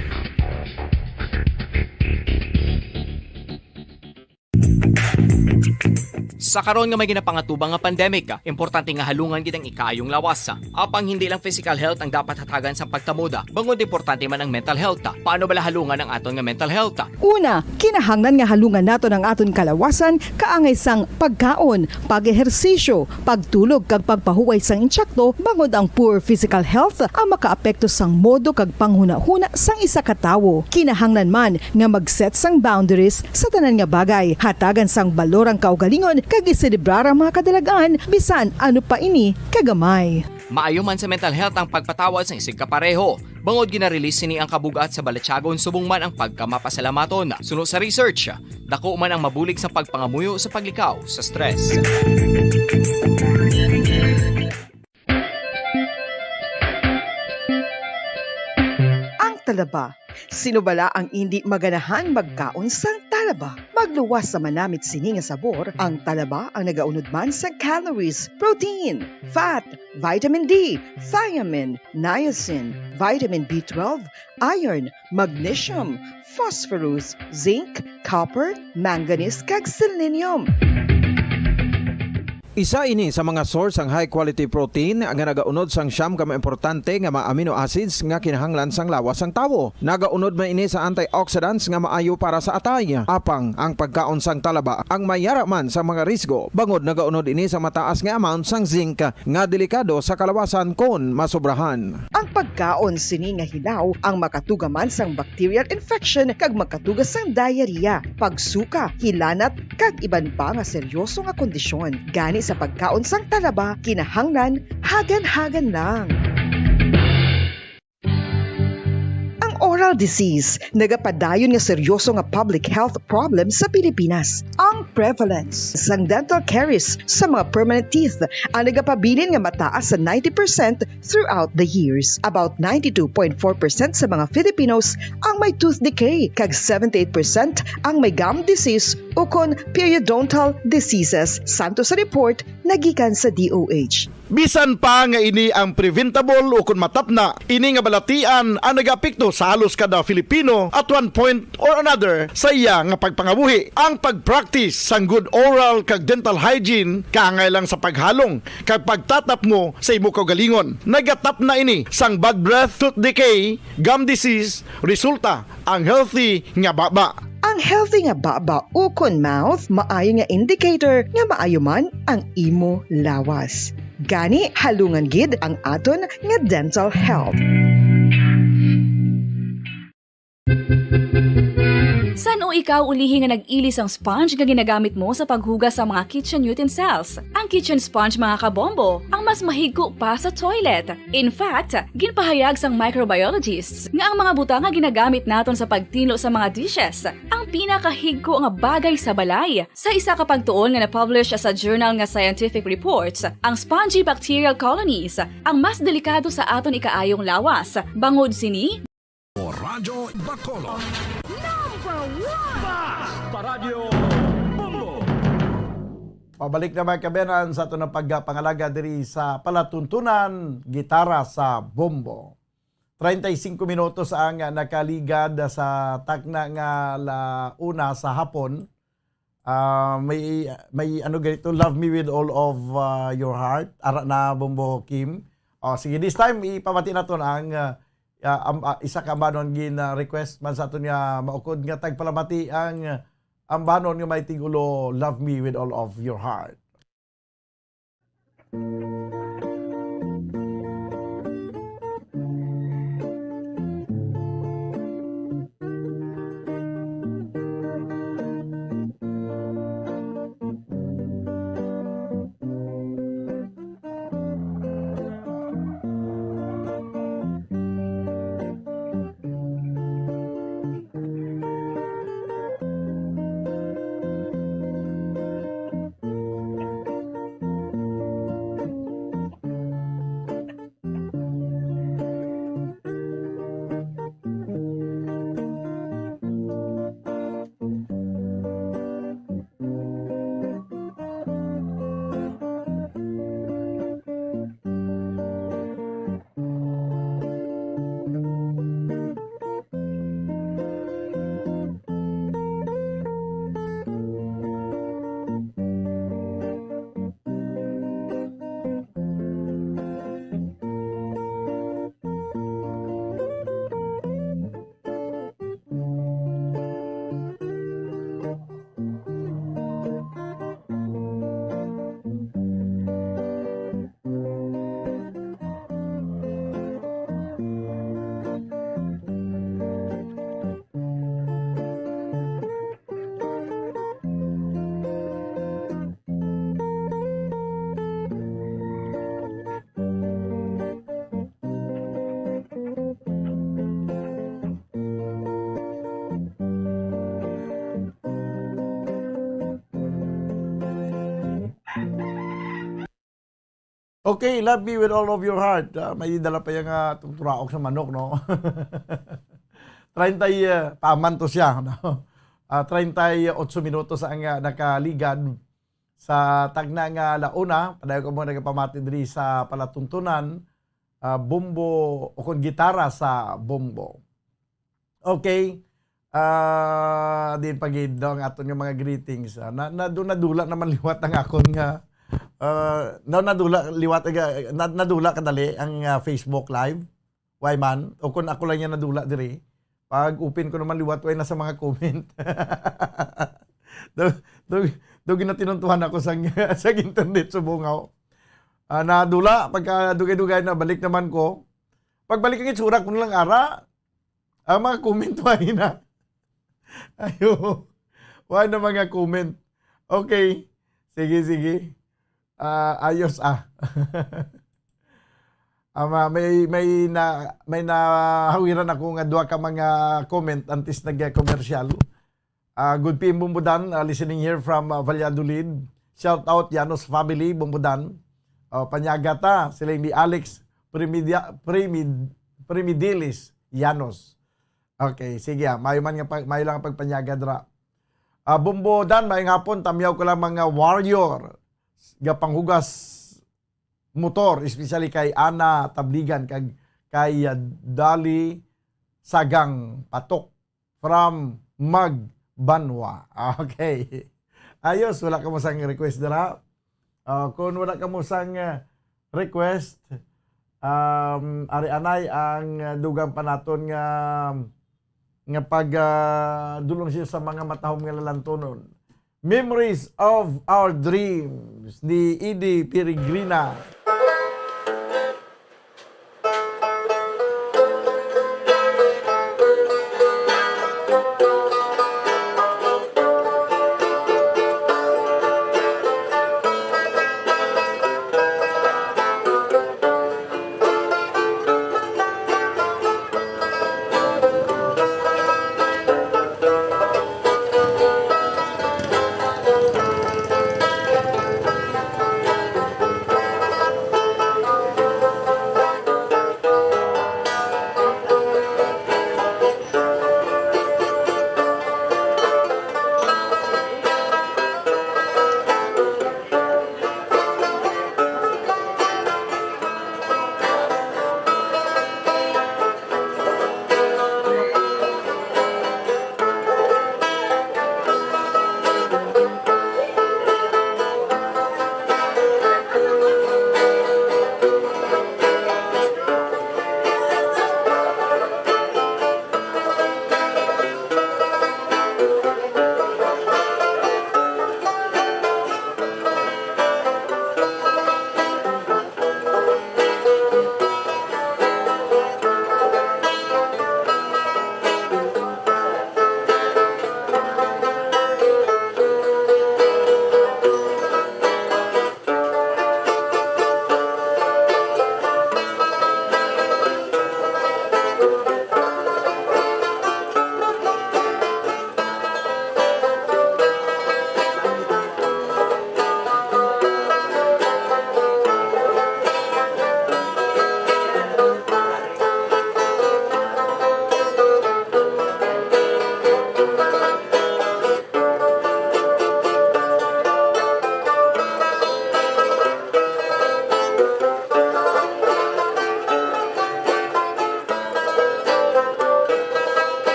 Sa karon nga may ginapangatubang nga pandemic, importante nga halungan gid ang ikayong lawas. Apang hindi lang physical health ang dapat hatagan sa pagtamuda, bangod importante man ang mental health. Paano bala halungan ang aton nga mental health? Una, kinahanglan nga halungan nato ang aton kalawasan kaangay sang pagkaon, pag-ehersisyo, pagtulog kag pagpahuway sang insyakto bangod ang poor physical health ang makaapekto sang modo kag panghuna-huna sang isa ka tawo. Kinahanglan man nga mag-set sang boundaries sa tanan nga bagay, hatagan sang balorang kaugalingon kag iselebrar ang mga kadalagan bisan ano pa ini kagamay. Maayo man sa mental health ang pagpatawad sa isig kapareho. Bangod ginarelease sini ang kabugat sa Balatyagon subong man ang pagkamapasalamaton. Suno sa research, dako man ang mabulig sa pagpangamuyo sa paglikaw sa stress. Ang talaba. Sino bala ang hindi maganahan magkaon sang talaba? Magluwas sa manamit sini nga sabor, ang talaba ang nagaunod man sa calories, protein, fat, vitamin D, thiamine, niacin, vitamin B12, iron, magnesium, phosphorus, zinc, copper, manganese kag selenium. Isa ini sa mga source ang high quality protein nga nagaunod sang siyam ka importante nga mga amino acids nga kinahanglan sang lawas sang tawo. Nagaunod man ini sa antioxidants nga maayo para sa atay. Apang ang pagkaon sang talaba ang mayara man sa mga risgo. Bangod nagaunod ini sa mataas nga amount sang zinc nga delikado sa kalawasan kon masobrahan. Ang pagkaon sini nga hilaw ang makatugaman sang bacterial infection kag makatugas sang diarrhea, pagsuka, hilanat kag iban pa nga seryoso nga kondisyon. Gani sa pagkaon sang talaba, kinahanglan hagan-hagan lang. Oral disease, nagapadayon nga seryoso nga public health problem sa Pilipinas. Ang prevalence sang dental caries sa mga permanent teeth ang nagapabilin nga mataas sa 90% throughout the years. About 92.4% sa mga Filipinos ang may tooth decay, kag 78% ang may gum disease o kon periodontal diseases, santo sa report nagikan sa DOH. Bisan pa nga ini ang preventable o kung matapna, ini nga balatian ang nag-apekto sa halos kada Filipino at one point or another sa iya nga pagpangabuhi. Ang pag-practice sang good oral kag dental hygiene kaangay lang sa paghalong kag pagtatap mo sa imo kaugalingon. Nagatap na ini sang bad breath, tooth decay, gum disease, resulta ang healthy nga baba. Ang healthy nga baba o kon mouth, maayo nga indicator nga maayo man ang imo lawas. Gani halungan gid ang aton nga dental health. San o ikaw ulihi nga nag-ilis ang sponge nga ginagamit mo sa paghugas sa mga kitchen utensils? Ang kitchen sponge mga kabombo, ang mas mahigko pa sa toilet. In fact, ginpahayag sang microbiologists nga ang mga butang nga ginagamit naton sa pagtilo sa mga dishes ang pinakahigko nga bagay sa balay. Sa isa ka pagtuon nga na-publish sa journal nga Scientific Reports, ang spongy bacterial colonies ang mas delikado sa aton ikaayong lawas. Bangod sini, Radyo Bacolod. Radyo Bumbo. Pabalik naman kabenan sa ito ng pagpangalaga diri sa palatuntunan, gitara sa bombo. 35 minutos ang nakaligad sa takna nga una sa hapon. May ano ganito, Love Me With All of Your Heart, ara na Bombo Kim. Sige, this time ipamati naton ang isa ka ba nun request man sa aton nga maukod nga tagpalamati ang ang banon nga may tigulo, love me with all of your heart. Okay, love me with all of your heart. May dala pa yung turaok sa manok, no? 30 paman to siya, no? 38 minutos ang nakaligad sa tagna nga launa. Padayon ko mo nagpamati diri sa palatuntunan, bumbo o kung gitara sa bumbo. Okay. Din pagid ang aton nga mga greetings. Nadula naman liwat ang akon nga nadula kadali ang Facebook live. Why man? O kung ako lang yan nadula diri. Pag open ko naman liwat way na sa mga comment. Doon ginatinuntuhan ako sa internet subungaw. Nadula pagka dugay-dugay na balik naman ko. Pagbalik ang itsura ko lang ara. Ang mga comment way na. Ayo. Why na mga comment? Okay. Sige. Ayos may nahawiran ako nga duha ka mga comment antes nag-commercial. Good PM Bumbudan, listening here from Valladolid. Shout out Llanos family Bumbudan. Panyagata sila ni Alex Primidilis Llanos. Okay, sige mayo lang ang pagpanyaga dra. Bumbudan maayong hapon tamyaw ko lang mga warrior gapanghugas motor, especially kay Ana Tabligan kay Dali Sagang Patok from Magbanwa. Okay. Ayos, wala ka mo sang request dira. Kung wala ka mo sang request, ari anay ang dugang panaton nga pag dulong siya sa mga matahom nga lalantonon. Memories of Our Dreams ni Edie Peregrina.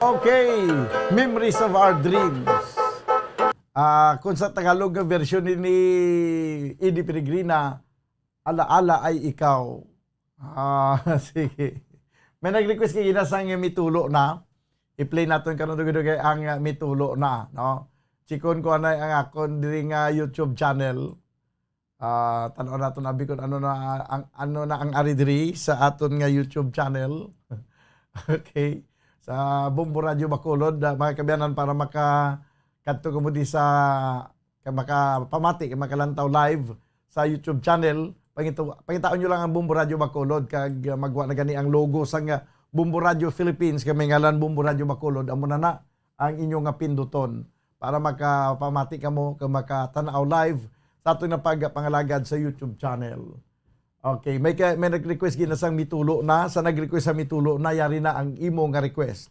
Okay, Memories of Our Dreams. Kung sa Tagalog ang version ni Eddie Peregrina, Alaala ay ikaw. Sige. May nag-request kay Ginasang mitulo na. I-play natin karon dugay ang mitulo na, no? Chikon ko anay ang akon diri nga YouTube channel. Tan-aw naton abi kun ano na ang ari diri sa aton nga YouTube channel. Okay. Sa Bumbo Radio Bacolod, mga kabiyanan, para makakadto ko mo di sa makapamati, makalantaw live sa YouTube channel. Pangitaon nyo lang ang Bumbo Radio Bacolod kag magwa na gani ang logo sa nga Bumbo Radio Philippines, kay may ngalan Bumbo Radio Bacolod. Amo na ang inyong nga pinduton para makapamati kamo kag makatanaw live sa ato na pagpangalagad sa YouTube channel. Okay, may nag-request Ginasang mitulo na. Sa nag-request sa mitulo na, yari na ang imo nga request.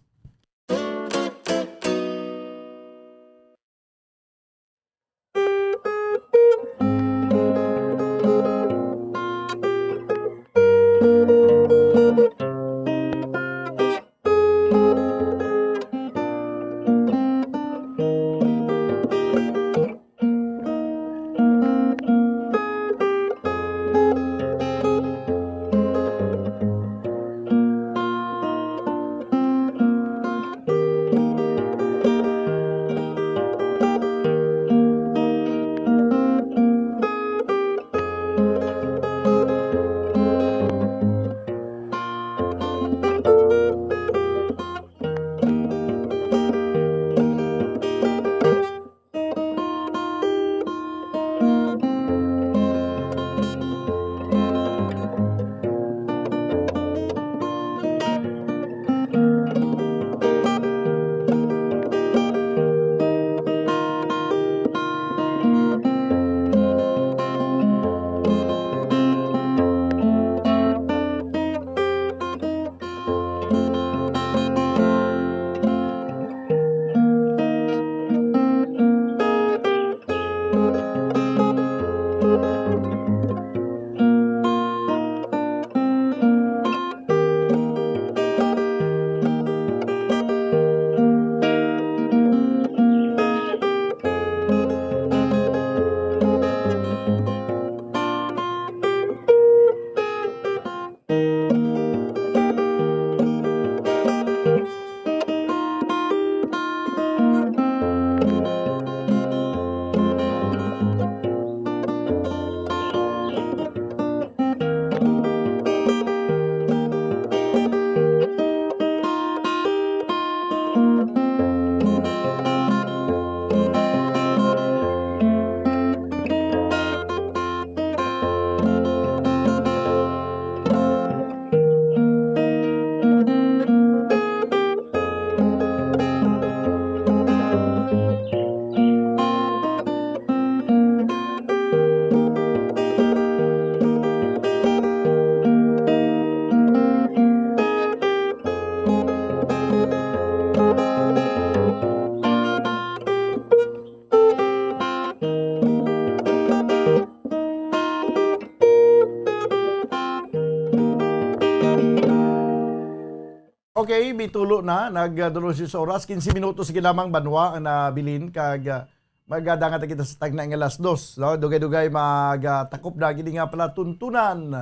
Okay, bitulo na. Nagdulo sa oras. 15 minutos sige lamang banwa ang nabilin. Kag magadangat kita sa tag na nga alas 2. No? Dugay-dugay magtakop na. Gini nga pala tuntunan.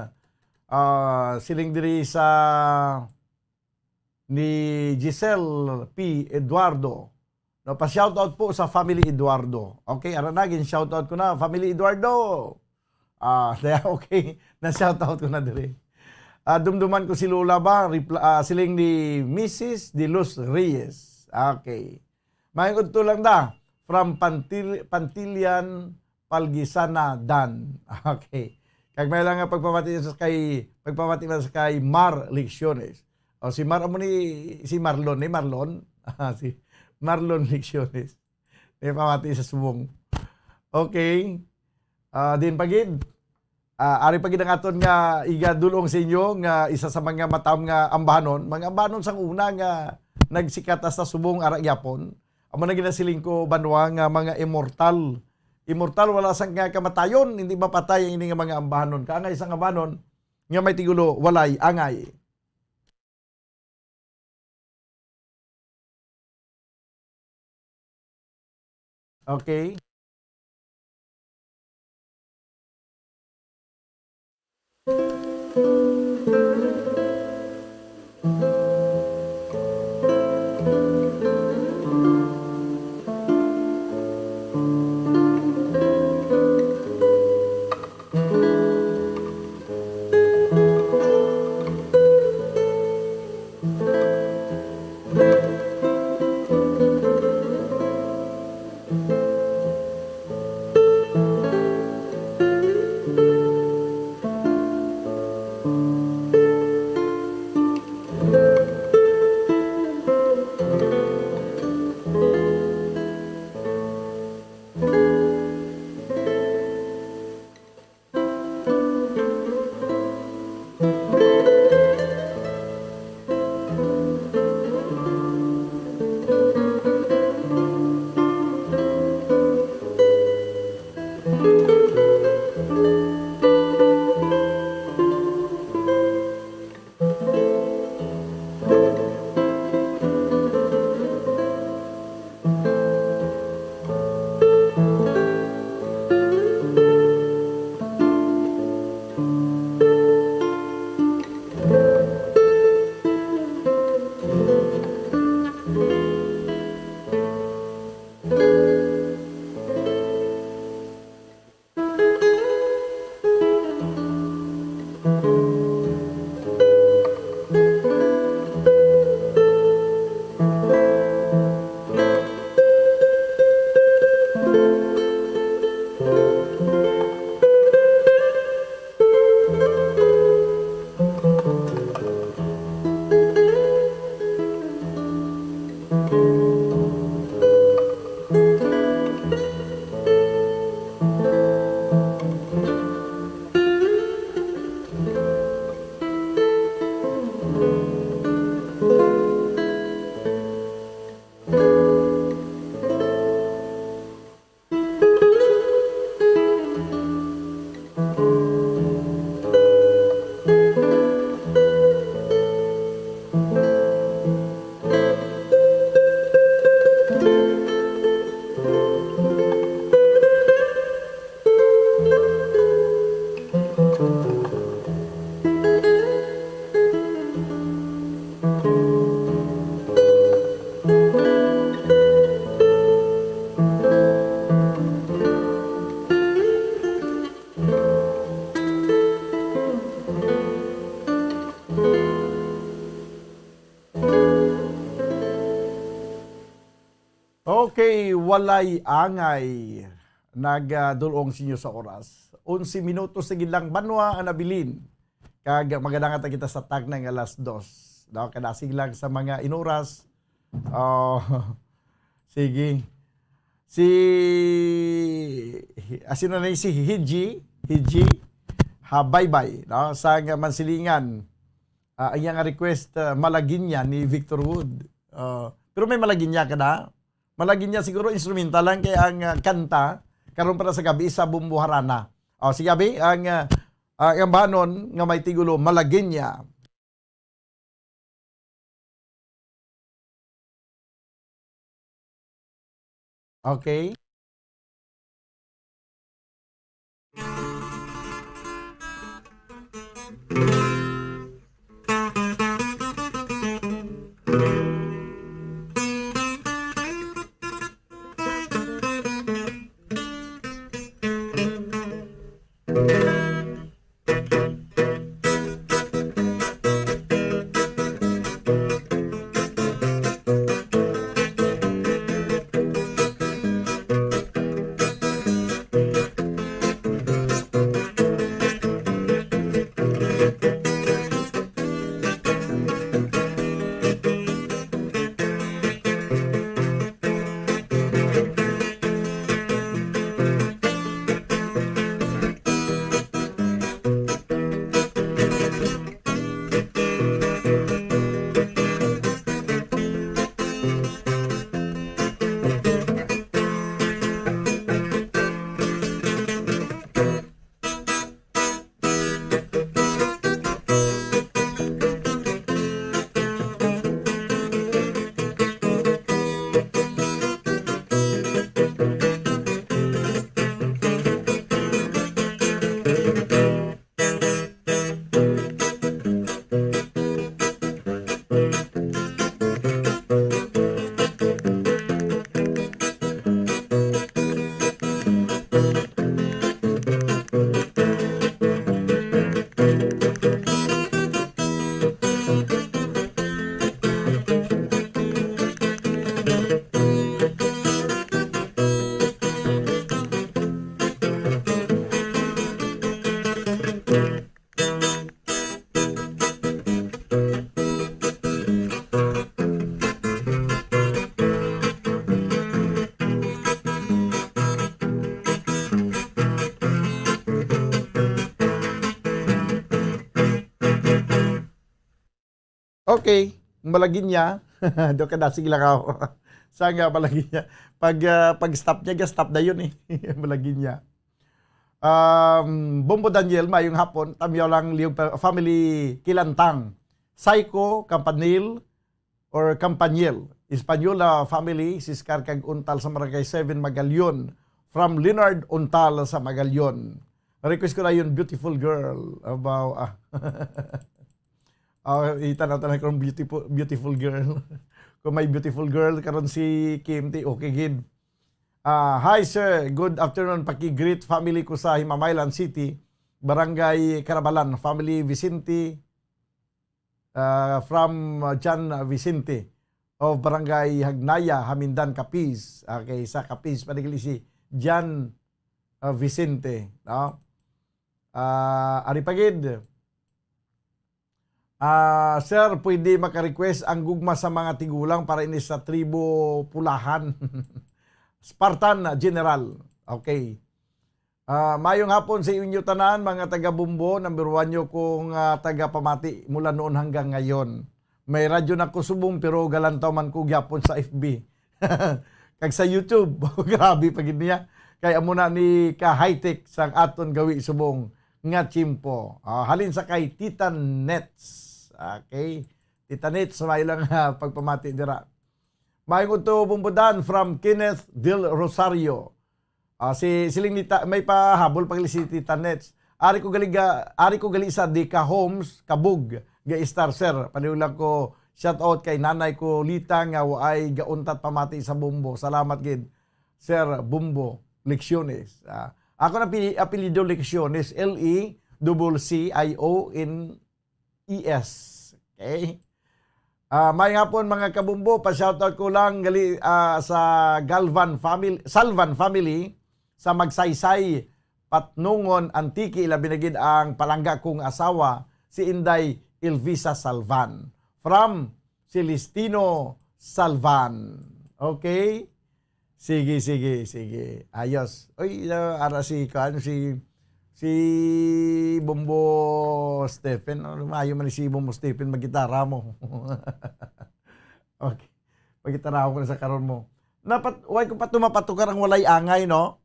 Siling diri sa ni Giselle P. Eduardo. No, pa-shoutout po sa Family Eduardo. Okay, aranagin, shoutout ko na. Family Eduardo. Okay, na-shoutout ko na diri. Dumduman ko si Lola ba? Siling ni Mrs. De Luz Reyes. Okay. Mayroon to lang da. From Pantilian, Palgisana, Dan. Okay. Kag may lang nga pagpamati sa kay Mar Lecciones. O si Mar mo si Marlon, ni Marlon. Si Marlon Lecciones. May pamati sa subong. Okay. Din pagid. Ari pagid ang aton nga igadulong sa inyo nga isa sa mga matam nga ambanon. Mga ambanon sang una nga nagsikat sa subong ara gyapon. Amo na ginasiling ko banwa nga mga immortal. Immortal wala sang nga kamatayon, hindi mapatay ang ini nga mga ambanon. Kaangay sang ambanon nga may tigulo walay angay. Okay. Okay, walay angay. Nagdulong sinyo sa oras. 11 minutos sige lang banwa ang nabilin. Kag magandang kita sa tag ng alas 2. No, kadasig lang sa mga inuras. Sige. Asino na si Hiji, bye-bye, no, sa Mansilingan. Ang iyang request, Malaginya ni Victor Wood. Pero may Malaginya ka na? Malaginya siguro instrumental lang kaya ang kanta karon para sa gabi sa Bumbuharana. Si gabi ang banon nga may tigulo Malaginya. Okay. Okay, malagin niya. Doon ka na, sige lang ako. Saan nga malagin niya? Pag stop niya, stop na yun eh. Malagin niya. Bombo Daniel, mayong hapon, tamyaw lang liyong family Kilantang. Psycho, Campanil, or Campaniel. Espanyola family, Siskar kag Untal sa Barangay 7, Magalyon. From Leonard Untal sa Magalyon. Request ko na yun, beautiful girl. About, itanaw kung beautiful girl. Kung may beautiful girl, karon si Kim T, okay gid. Hi sir, good afternoon. Paki-greet family ko sa Himamaylan City, Barangay Carabalan, family Vicente, from John Vicente of Barangay Hagnaya, Hamindan, Capiz. Okay, sa Capiz, panigili si John Vicente. No? Ari pagid. Sir, pwede maka-request ang gugma sa mga tigulang para ini sa tribo Pulahan. Spartan General. Okay. Mayong hapon sa inyo tanan, mga taga-Bumbo. Number 1 nyo kung taga-pamati mula noon hanggang ngayon. May radyo na ko subong pero galantaw man ko gyapon sa FB. Kag sa YouTube. Grabe pagid niya. Kaya muna ni ka-high-tech sang aton gawi subong nga chimpo. Halin sa kay Titan Nets. Okay. Titan Nets, may lang pagpamati dira. Mayong ito bumbudan from Kenneth Del Rosario. Si Siling may pahabol pag si Titan Nets. Ari ko gali sa Dika Homes, Kabug, ga Star Sir. Paniulang ko shout out kay nanay ko Lita nga waay gauntat pamati sa Bumbo. Salamat gid Sir Bumbo Lecciones. Ako na apelido Lecciones, Lecciones. Okay? May hapon mga kabumbo, pa-shoutout ko lang sa Salvan family sa Magsaysay, Patnungon, Antiki, labinagid ang palangga kong asawa, si Inday Elvisa Salvan. From Celestino Salvan. Okay? Sige. Ayos. Uy, ara si Bombo Stephen. Ayaw man si Bombo Stephen, mag-gitara mo. Okay. Mag-gitara ko na sa karon mo. Huwag ko pa tumapatukar ang walay angay, no?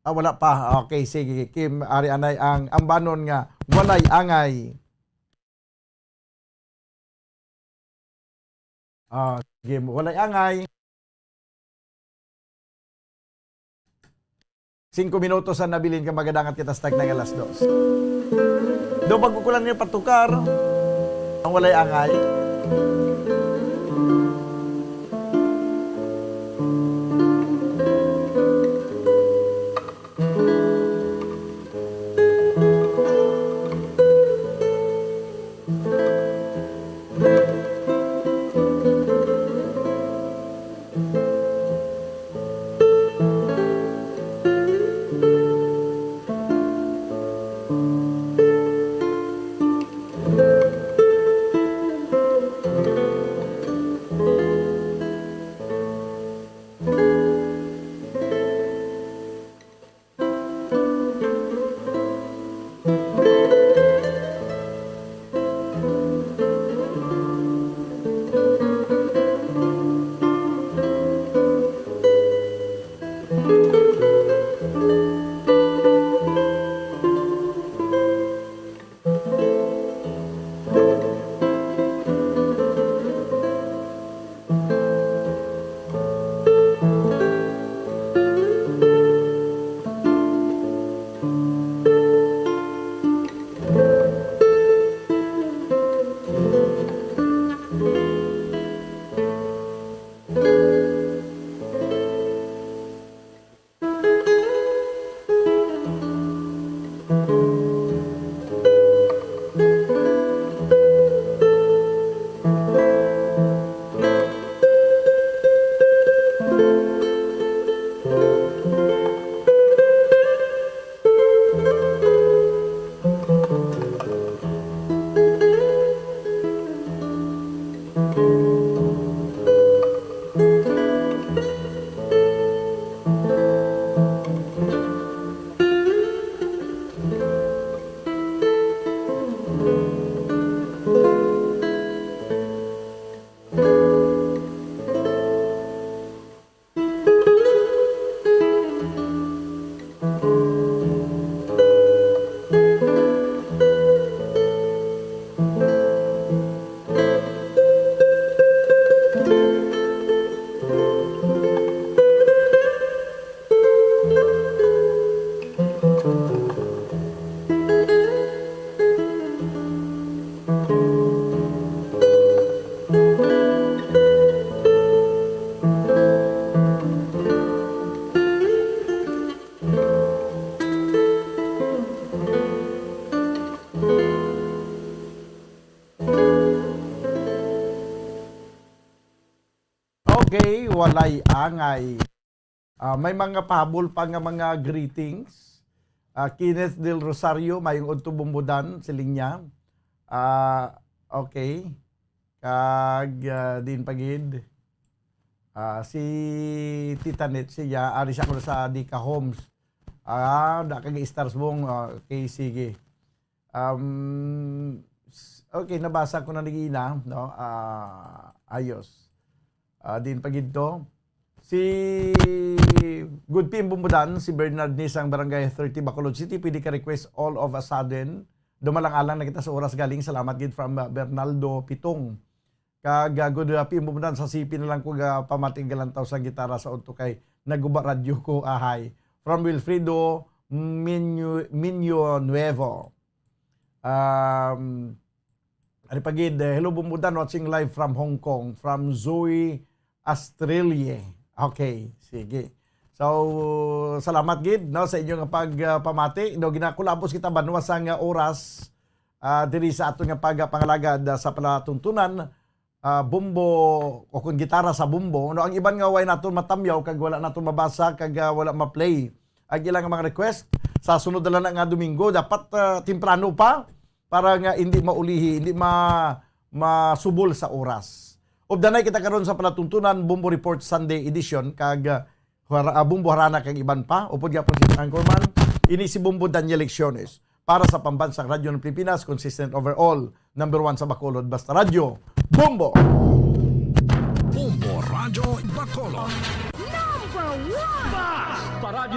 Wala pa. Okay, sige. Kim, ari anay ang ambanon nga walay angay. Game, walay angay. 5 minutos ang nabilin ka magadangat kita stag ng alas 2. Doon pagkukulan niyo patukar, ang walay angay. okay, walay angay. May mga pahabol pa nga mga greetings. Kenneth Del Rosario, mayong udto bumbudan, siling niya. Okay. Kag din pagid. Si Tita Net siya, ari siya ko sa Dika Homes. Da kag stars mong, okay, sige. Okay, nabasa ko na nagina, no? Ayos. Din pagid to. Si Good Team Bumbudan, si Bernard Nisang Barangay 30 Bacolod City, pwede ka request all of a sudden. Dumalang-alang na kita sa oras galing. Salamat gid from Bernaldo Pitong. Kag Good Team Bumbudan sa CP na lang ko pamatinggalan taw sa gitara sa unto kay naguba radyo ko ahay. From Wilfredo Minyo Nuevo. Ari pagid, hello Bumbudan, watching live from Hong Kong, from Zoe Australia. Okay, sige. So, salamat gid no sa inyong pagpamati. No ginakulabos kita banwa sa nga oras diri sa ato nga pagpangalagad sa palatuntunan bumbo o kung gitara sa bumbo. No ang iban nga way naton matamyaw kag wala naton mabasa kag wala ma-play. Ang ilang mga request sa sunod na lang nga Domingo dapat temprano pa para nga hindi maulihi, hindi masubol sa oras. Ubdanay kita karon sa palatuntunan Bumbo Report Sunday edition kag Bumbo Harana kag iban pa. Upod gyapon si Anchorman, ini si Bumbo Daniel Lecciones para sa pambansang radyo ng Pilipinas, consistent overall, number 1 sa Bacolod, basta radyo, Bumbo! Bumbo Radio Bacolod. Number 1! Basta Radio